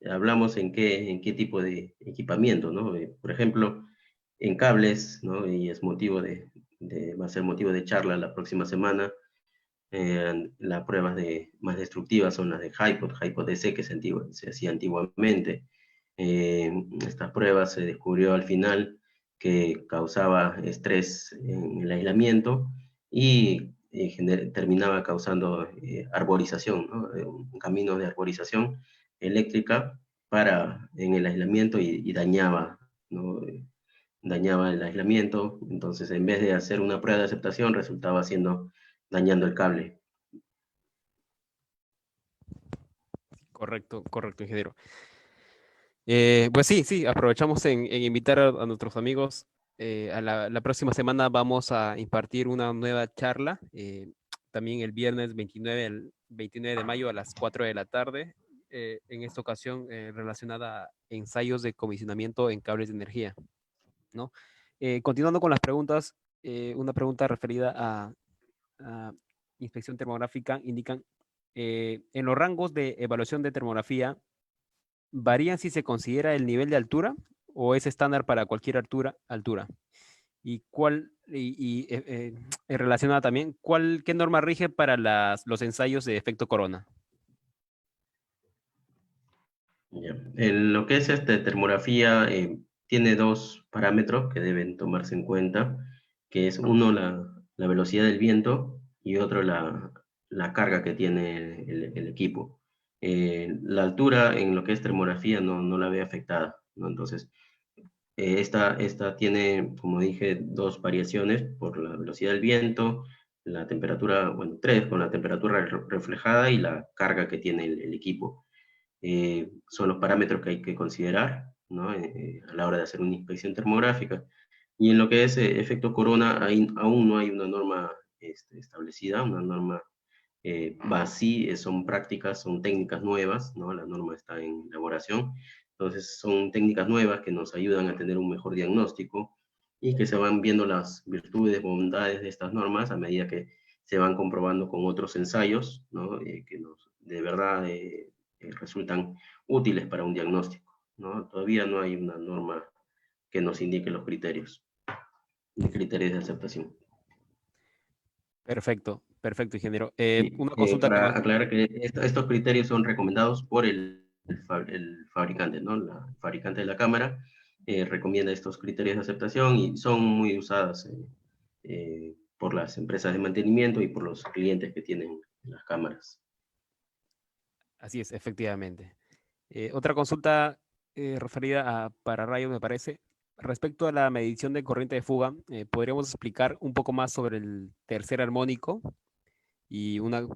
Hablamos en qué tipo de equipamiento, ¿no? Por ejemplo, en cables, ¿no? Y es va a ser motivo de charla la próxima semana. Las pruebas más destructivas son las de HiPod DC, que se hacía antiguamente. Estas pruebas se descubrió al final que causaba estrés en el aislamiento y terminaba causando arborización, ¿no? Un camino de arborización eléctrica en el aislamiento y dañaba, ¿no? Dañaba el aislamiento. Entonces, en vez de hacer una prueba de aceptación, resultaba dañando el cable. Correcto, ingeniero. Pues sí, aprovechamos en invitar a nuestros amigos. A la próxima semana vamos a impartir una nueva charla, también el viernes 29 de mayo a las 4 de la tarde, en esta ocasión relacionada a ensayos de comisionamiento en cables de energía, ¿no? Continuando con las preguntas, una pregunta referida a inspección termográfica indican, en los rangos de evaluación de termografía, ¿varían si se considera el nivel de altura o es estándar para cualquier altura? ¿Y relacionada también, qué norma rige para los ensayos de efecto corona? Ya. En lo que es termografía, tiene dos parámetros que deben tomarse en cuenta, que es uno la velocidad del viento y otro la carga que tiene el equipo. La altura en lo que es termografía no la ve afectada, ¿no? Entonces, esta tiene, como dije, dos variaciones por la velocidad del viento, la temperatura, bueno, tres, con la temperatura reflejada y la carga que tiene el equipo. Son los parámetros que hay que considerar, ¿no? A la hora de hacer una inspección termográfica. Y en lo que es efecto corona, aún no hay una norma establecida, una norma sí, son prácticas, son técnicas nuevas, ¿no? La norma está en elaboración. Entonces, son técnicas nuevas que nos ayudan a tener un mejor diagnóstico y que se van viendo las virtudes, bondades de estas normas a medida que se van comprobando con otros ensayos, ¿no? Que de verdad resultan útiles para un diagnóstico, ¿no? Todavía no hay una norma que nos indique los criterios de aceptación. Perfecto, perfecto, ingeniero. Sí, Una consulta que para nos... aclarar que estos criterios son recomendados por el fabricante, ¿no? El fabricante de la cámara recomienda estos criterios de aceptación y son muy usadas por las empresas de mantenimiento y por los clientes que tienen las cámaras. Así es, efectivamente. Otra consulta referida a pararrayos, me parece. Respecto a la medición de corriente de fuga, ¿podríamos explicar un poco más sobre el tercer armónico? Y una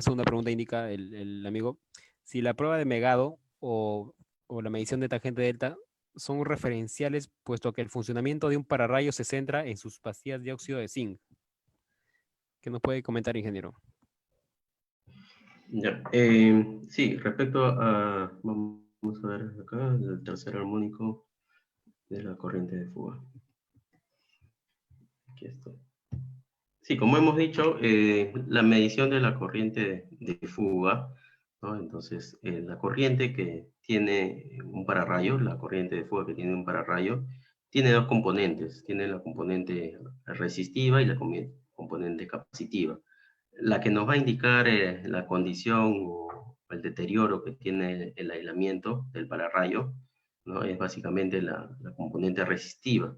segunda pregunta indica el amigo, si la prueba de Megado o la medición de tangente delta son referenciales, puesto que el funcionamiento de un pararrayo se centra en sus pastillas de óxido de zinc. ¿Qué nos puede comentar, ingeniero? Ya. Sí, respecto vamos a ver acá, el tercer armónico de la corriente de fuga. Aquí está. Sí, como hemos dicho, la medición de la corriente de fuga, ¿no? Entonces, la corriente que tiene un pararrayo, la corriente de fuga que tiene un pararrayo, tiene dos componentes. Tiene la componente resistiva y la componente capacitiva. La que nos va a indicar la condición o el deterioro que tiene el aislamiento del pararrayo, ¿no? Es básicamente la componente resistiva,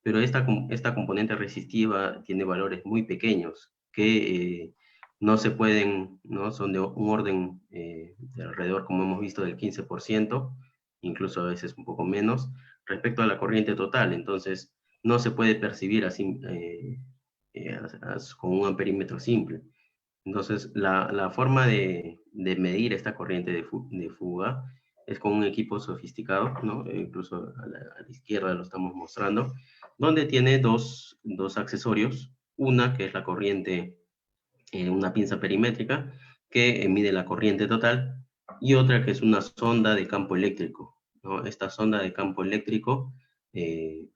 pero esta componente resistiva tiene valores muy pequeños que no se pueden, ¿no? Son de un orden de alrededor, como hemos visto, del 15%, incluso a veces un poco menos, respecto a la corriente total. Entonces, no se puede percibir así con un amperímetro simple. Entonces, la forma de medir esta corriente de fuga es con un equipo sofisticado, ¿no? Incluso a la izquierda lo estamos mostrando, donde tiene dos accesorios. Una que es la corriente, una pinza perimétrica que mide la corriente total, y otra que es una sonda de campo eléctrico, ¿no? Esta sonda de campo eléctrico,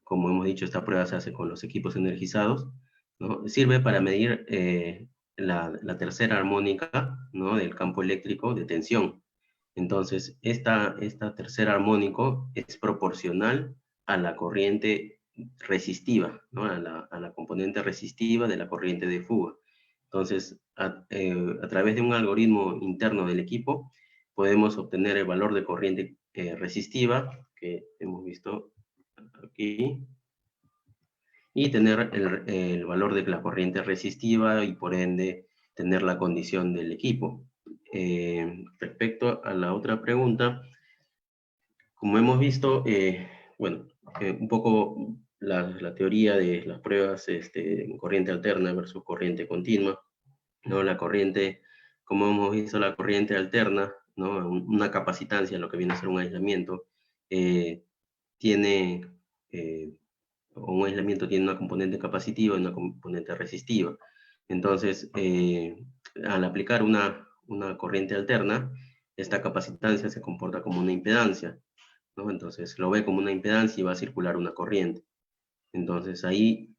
como hemos dicho, esta prueba se hace con los equipos energizados, ¿no? Sirve para medir la tercera armónica, ¿no? Del campo eléctrico de tensión. Entonces, esta tercera armónico es proporcional a la corriente resistiva, ¿no? A la componente resistiva de la corriente de fuga. Entonces, a través de un algoritmo interno del equipo, podemos obtener el valor de corriente resistiva, que hemos visto aquí, y tener el valor de la corriente resistiva y por ende tener la condición del equipo. Respecto a la otra pregunta, como hemos visto, bueno, un poco la teoría de las pruebas en corriente alterna versus corriente continua, ¿no? La corriente, como hemos visto, la corriente alterna, ¿no? Una capacitancia, lo que viene a ser un aislamiento, tiene eh, un aislamiento tiene una componente capacitiva y una componente resistiva. Entonces, al aplicar una corriente alterna, esta capacitancia se comporta como una impedancia, ¿no? Entonces, lo ve como una impedancia y va a circular una corriente. Entonces, ahí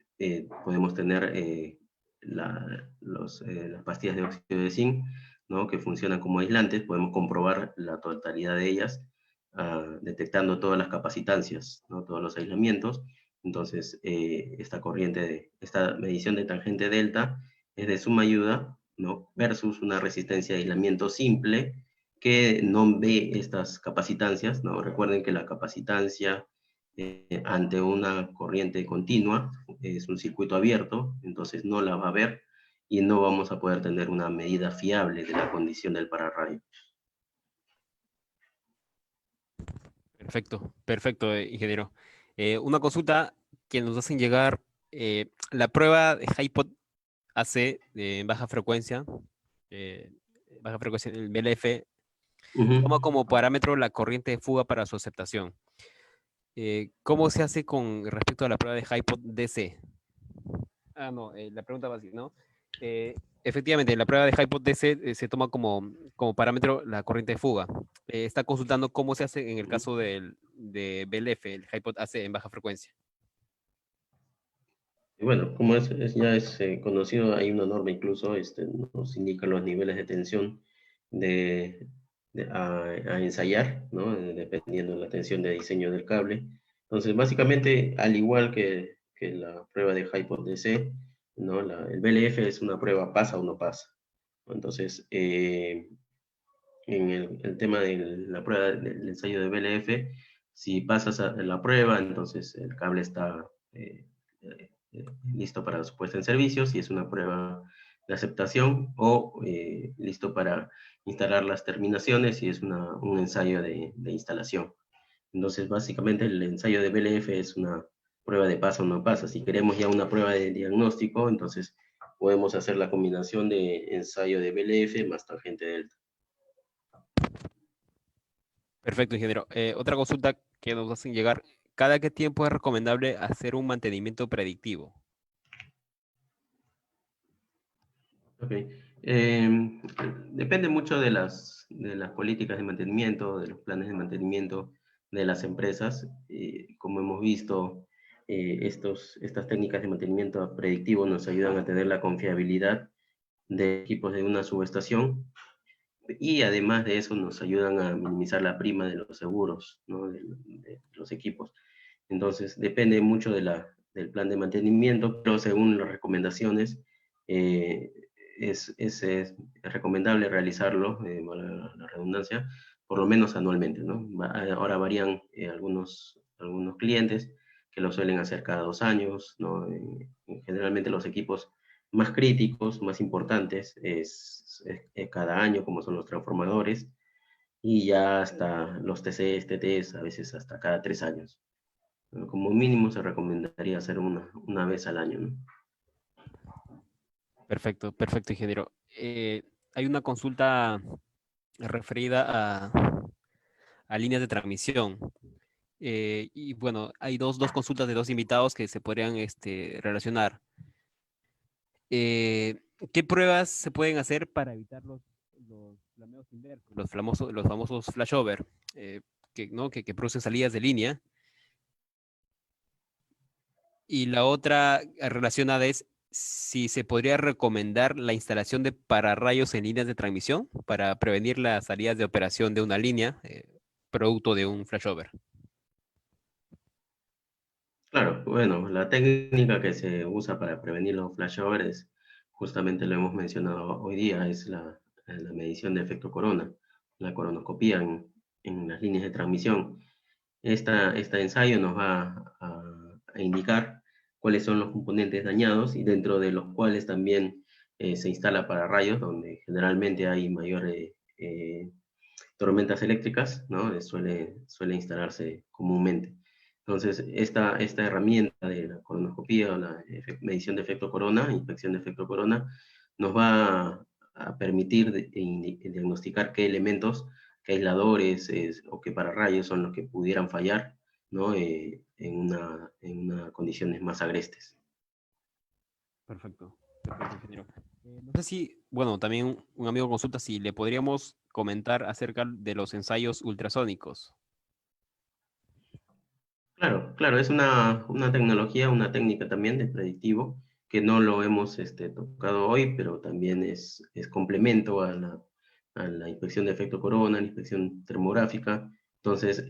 podemos tener las pastillas de óxido de zinc, ¿no? Que funcionan como aislantes. Podemos comprobar la totalidad de ellas, detectando todas las capacitancias, ¿no? Todos los aislamientos, Entonces, esta medición de tangente delta es de suma ayuda, ¿no? Versus una resistencia de aislamiento simple que no ve estas capacitancias, ¿no? Recuerden que la capacitancia ante una corriente continua es un circuito abierto, entonces no la va a ver y no vamos a poder tener una medida fiable de la condición del pararrayo. Perfecto, perfecto, ingeniero. Una consulta que nos hacen llegar, la prueba de HiPod AC en baja frecuencia, el BLF, toma como parámetro la corriente de fuga para su aceptación. ¿Cómo se hace con respecto a la prueba de HiPod DC? Ah, no, la pregunta va así, ¿no? Efectivamente, la prueba de HiPod DC se toma como parámetro la corriente de fuga. Está consultando cómo se hace en el caso de BLF, el HiPod AC en baja frecuencia. Y bueno, como ya es conocido, hay una norma incluso, nos indica los niveles de tensión de, a ensayar, ¿no? Dependiendo de la tensión de diseño del cable. Entonces, básicamente, al igual que la prueba de HiPod DC, ¿no? El BLF es una prueba pasa o no pasa. Entonces, en el tema de la prueba del ensayo de BLF, si pasas la prueba, entonces el cable está listo para su puesta en servicio, si es una prueba de aceptación, o listo para instalar las terminaciones, si es un ensayo de instalación. Entonces, básicamente el ensayo de BLF es una prueba de pasa o no pasa. Si queremos ya una prueba de diagnóstico, entonces podemos hacer la combinación de ensayo de BLF más tangente delta. Perfecto, ingeniero. Otra consulta que nos hacen llegar, ¿cada qué tiempo es recomendable hacer un mantenimiento predictivo? Ok. Depende mucho de las políticas de mantenimiento, de los planes de mantenimiento de las empresas. Como hemos visto, estas técnicas de mantenimiento predictivo nos ayudan a tener la confiabilidad de equipos de una subestación y además de eso nos ayudan a minimizar la prima de los seguros, ¿no? de los equipos. Entonces, depende mucho del plan de mantenimiento, pero según las recomendaciones, eh, es recomendable realizarlo, la redundancia, por lo menos anualmente, ¿no? Ahora varían algunos clientes que lo suelen hacer cada 2 años, ¿no? Generalmente los equipos más críticos, más importantes, es cada año, como son los transformadores, y ya hasta los TCs, TTs, a veces hasta cada 3 años. Como mínimo se recomendaría hacer una vez al año, ¿no? Perfecto, perfecto, ingeniero. Hay una consulta referida a líneas de transmisión. Y bueno, hay dos consultas de dos invitados que se podrían relacionar. ¿Qué pruebas se pueden hacer para evitar los flameos inversos, los famosos flashover, ¿no? que producen salidas de línea? Y la otra relacionada es si se podría recomendar la instalación de pararrayos en líneas de transmisión para prevenir las salidas de operación de una línea, producto de un flashover. Claro, bueno, la técnica que se usa para prevenir los flashovers, justamente lo hemos mencionado hoy día, es la medición de efecto corona, la coronoscopía en las líneas de transmisión. Este ensayo nos va a indicar cuáles son los componentes dañados y dentro de los cuales también se instala pararrayos, donde generalmente hay mayores tormentas eléctricas, ¿no? Suele instalarse comúnmente. Entonces, esta herramienta de la coronoscopía o la medición de efecto corona, inspección de efecto corona, nos va a permitir diagnosticar qué elementos, qué aisladores o qué pararrayos son los que pudieran fallar, ¿no? En condiciones más agrestes. Perfecto, perfecto, ingeniero. No sé si, bueno, también un amigo consulta si le podríamos comentar acerca de los ensayos ultrasónicos. Claro, claro, es una tecnología, una técnica también de predictivo, que no lo hemos tocado hoy, pero también es complemento a la inspección de efecto corona, la inspección termográfica. Entonces,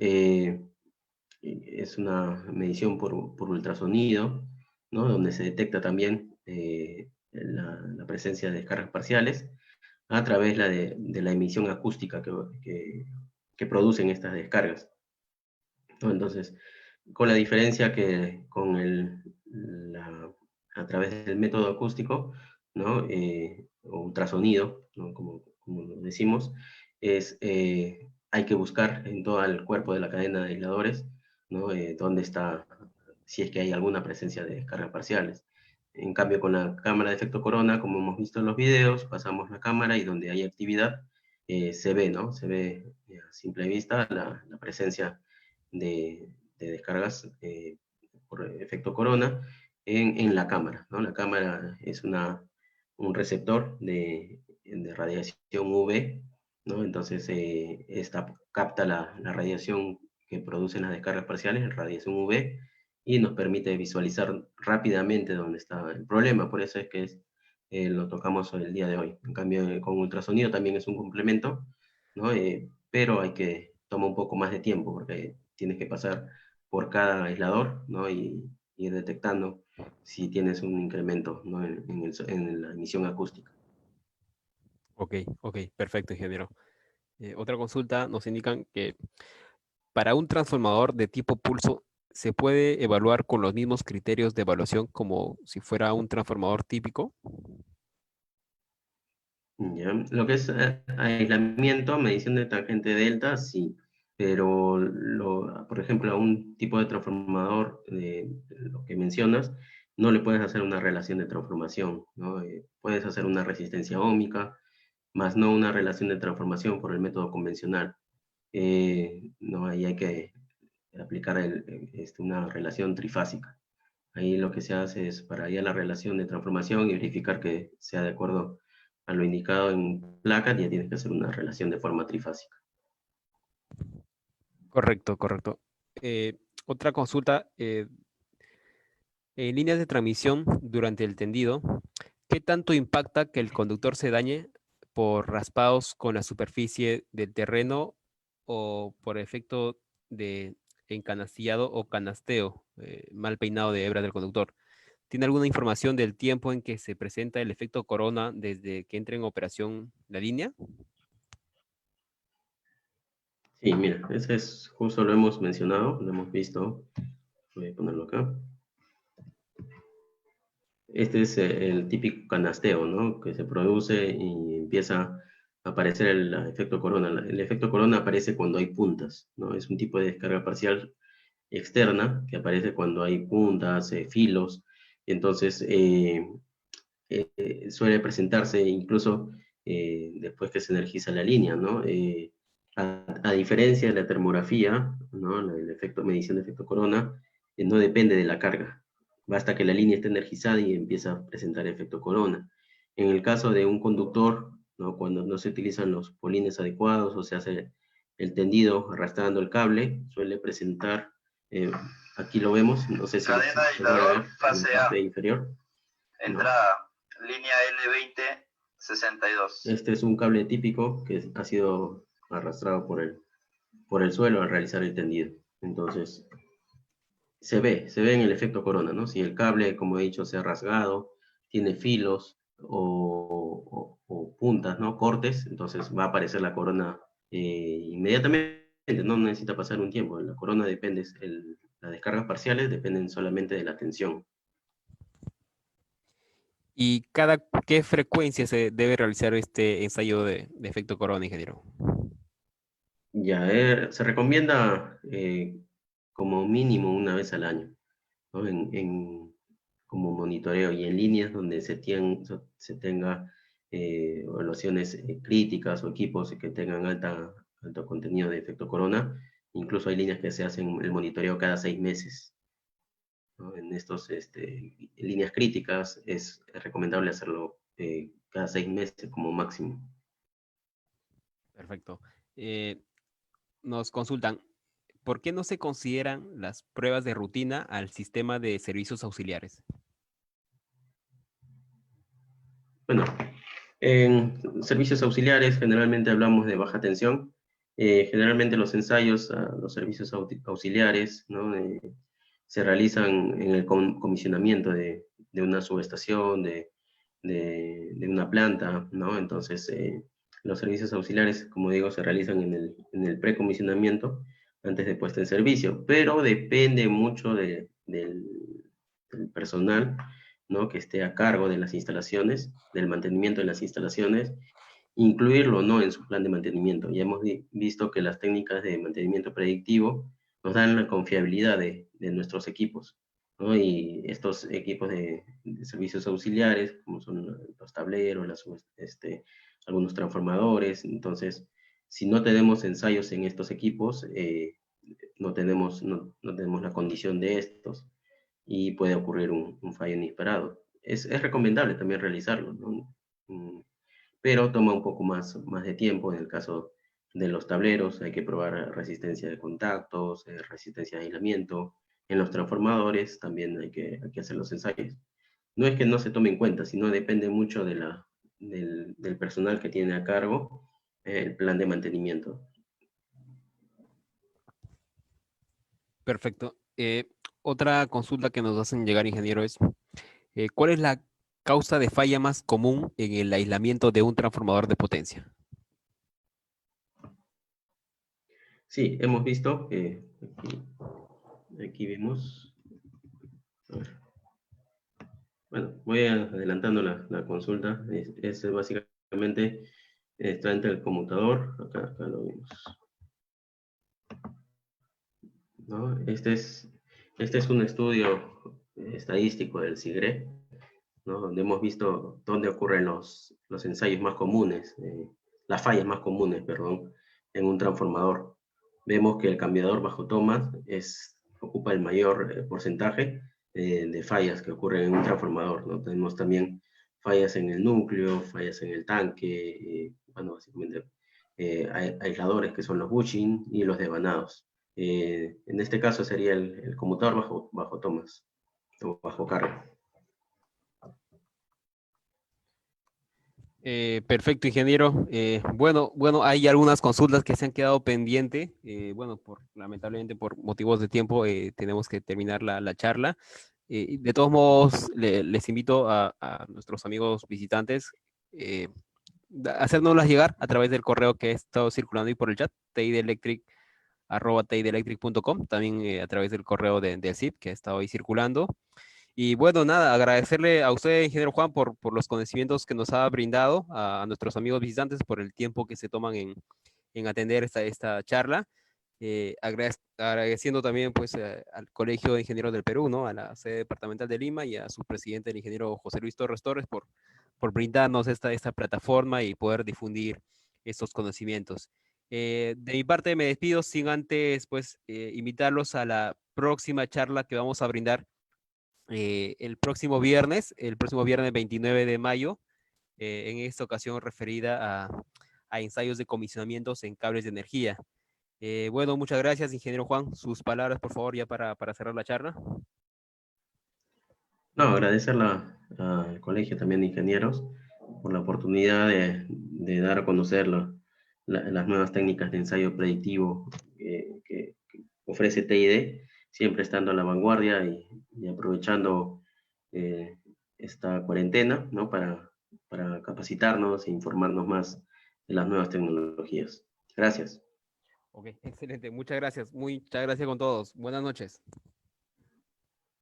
es una medición por ultrasonido, ¿no? Donde se detecta también la presencia de descargas parciales a través de la emisión acústica que producen estas descargas, ¿no? Entonces, con la diferencia que con a través del método acústico, ¿no? O ultrasonido, ¿no? Como lo decimos, hay que buscar en todo el cuerpo de la cadena de aisladores, ¿no? Dónde está, si es que hay alguna presencia de descargas parciales. En cambio, con la cámara de efecto corona, como hemos visto en los videos, pasamos la cámara y donde hay actividad, se ve, ¿no? Se ve a simple vista la presencia de, de descargas por efecto corona en la cámara, ¿no? La cámara es un receptor de radiación UV, ¿no? Entonces, esta capta la radiación que producen las descargas parciales, radiación UV, y nos permite visualizar rápidamente dónde está el problema. Por eso es que lo tocamos el día de hoy. En cambio, con ultrasonido también es un complemento, ¿no? Pero hay que tomar un poco más de tiempo porque tienes que pasar por cada aislador, ¿no? Y ir detectando si tienes un incremento, ¿no? En la emisión acústica. Ok, ok, perfecto, ingeniero. Otra consulta nos indican que para un transformador de tipo pulso se puede evaluar con los mismos criterios de evaluación como si fuera un transformador típico. ¿Ya? Lo que es aislamiento, medición de tangente delta, sí, pero por ejemplo, a un tipo de transformador, lo que mencionas, no le puedes hacer una relación de transformación, ¿no? Puedes hacer una resistencia óhmica, más no una relación de transformación por el método convencional. No, ahí hay que aplicar una relación trifásica. Ahí lo que se hace es para allá la relación de transformación y verificar que sea de acuerdo a lo indicado en placa, ya tienes que hacer una relación de forma trifásica. Correcto, correcto. Otra consulta, en líneas de transmisión durante el tendido, ¿qué tanto impacta que el conductor se dañe por raspados con la superficie del terreno o por efecto de encanastillado o canasteo, mal peinado de hebra del conductor? ¿Tiene alguna información del tiempo en que se presenta el efecto corona desde que entra en operación la línea? Sí, mira, ese es justo lo hemos mencionado, lo hemos visto. Voy a ponerlo acá. Este es el típico canasteo, ¿no? Que se produce y empieza a aparecer el efecto corona. El efecto corona aparece cuando hay puntas, ¿no? Es un tipo de descarga parcial externa que aparece cuando hay puntas, filos. Entonces, suele presentarse incluso después que se energiza la línea, ¿no? A diferencia de la termografía, ¿no? El efecto, medición de efecto corona, no depende de la carga. Basta que la línea esté energizada y empieza a presentar efecto corona. En el caso de un conductor, ¿no? Cuando no se utilizan los polines adecuados o se hace el tendido arrastrando el cable, suele presentar, eh, aquí lo vemos, no sé si cadena de se puede ver fase en la A. parte inferior. Entrada, ¿no? Línea L2062. Este es un cable típico que ha sido arrastrado por el suelo al realizar el tendido. Entonces, se ve en el efecto corona, ¿no? Si el cable, como he dicho, se ha rasgado, tiene filos o puntas, ¿no? Cortes, entonces va a aparecer la corona inmediatamente, no necesita pasar un tiempo. La corona depende, las descargas parciales dependen solamente de la tensión. ¿Y cada qué frecuencia se debe realizar este ensayo de efecto corona, ingeniero? Ya, se recomienda como mínimo una vez al año, ¿no? Como monitoreo y en líneas donde se tenga evaluaciones críticas o equipos que tengan alto contenido de efecto corona. Incluso hay líneas que se hacen el monitoreo cada 6 meses, ¿no? En estos líneas críticas es recomendable hacerlo cada 6 meses como máximo. Perfecto. Nos consultan, ¿por qué no se consideran las pruebas de rutina al sistema de servicios auxiliares? Bueno, en servicios auxiliares generalmente hablamos de baja tensión, Generalmente los ensayos a los servicios auxiliares, ¿no? Se realizan en el comisionamiento de una subestación, de una planta, ¿no? Entonces, los servicios auxiliares, como digo, se realizan en el precomisionamiento antes de puesta en servicio, pero depende mucho del personal, ¿no? Que esté a cargo de las instalaciones, del mantenimiento de las instalaciones, incluirlo, ¿no? En su plan de mantenimiento. Ya hemos visto que las técnicas de mantenimiento predictivo nos dan la confiabilidad de nuestros equipos, ¿no? Y estos equipos de servicios auxiliares, como son los tableros, algunos transformadores. Entonces, si no tenemos ensayos en estos equipos, no tenemos la condición de estos y puede ocurrir un fallo inesperado. Es recomendable también realizarlo, ¿no? Pero toma un poco más de tiempo. En el caso de los tableros hay que probar resistencia de contactos, resistencia de aislamiento. En los transformadores también hay que hacer los ensayos. No es que no se tome en cuenta, sino depende mucho del personal que tiene a cargo el plan de mantenimiento. Perfecto. Otra consulta que nos hacen llegar, ingeniero, es ¿cuál es la causa de falla más común en el aislamiento de un transformador de potencia? Sí, hemos visto que aquí vemos. A ver. Bueno, voy adelantando la consulta. Es básicamente, está entre el conmutador, acá lo vemos, ¿no? Este es un estudio estadístico del SIGRE, ¿no? Donde hemos visto dónde ocurren los ensayos más comunes, las fallas más comunes, perdón, en un transformador. Vemos que el cambiador bajo tomas ocupa el mayor porcentaje de fallas que ocurren en un transformador, ¿no? Tenemos también fallas en el núcleo, fallas en el tanque, bueno, básicamente aisladores que son los bushing y los devanados. En este caso sería el conmutador bajo tomas o bajo carga. Perfecto, ingeniero. Bueno, hay algunas consultas que se han quedado pendientes. Bueno, lamentablemente por motivos de tiempo tenemos que terminar la charla. De todos modos, les invito a nuestros amigos visitantes hacérnoslas llegar a través del correo que he estado circulando y por el chat, teidelectric@teidelectric.com, también a través del correo del CIP que ha estado ahí circulando. Y bueno, nada, agradecerle a usted, ingeniero Juan, por los conocimientos que nos ha brindado, a nuestros amigos visitantes por el tiempo que se toman en atender esta charla. Agradeciendo también pues al Colegio de Ingenieros del Perú, ¿no? A la sede departamental de Lima y a su presidente, el ingeniero José Luis Torres Torres, por brindarnos esta plataforma y poder difundir estos conocimientos. De mi parte me despido sin antes pues invitarlos a la próxima charla que vamos a brindar el próximo viernes 29 de mayo, en esta ocasión referida a ensayos de comisionamientos en cables de energía. Bueno, muchas gracias, ingeniero Juan. Sus palabras, por favor, ya para cerrar la charla. No, agradecerle al Colegio también de Ingenieros por la oportunidad de dar a conocer las nuevas técnicas de ensayo predictivo que ofrece TID, siempre estando a la vanguardia y aprovechando esta cuarentena, ¿no? Para capacitarnos e informarnos más de las nuevas tecnologías. Gracias. Ok, excelente. Muchas gracias. Muchas gracias con todos. Buenas noches.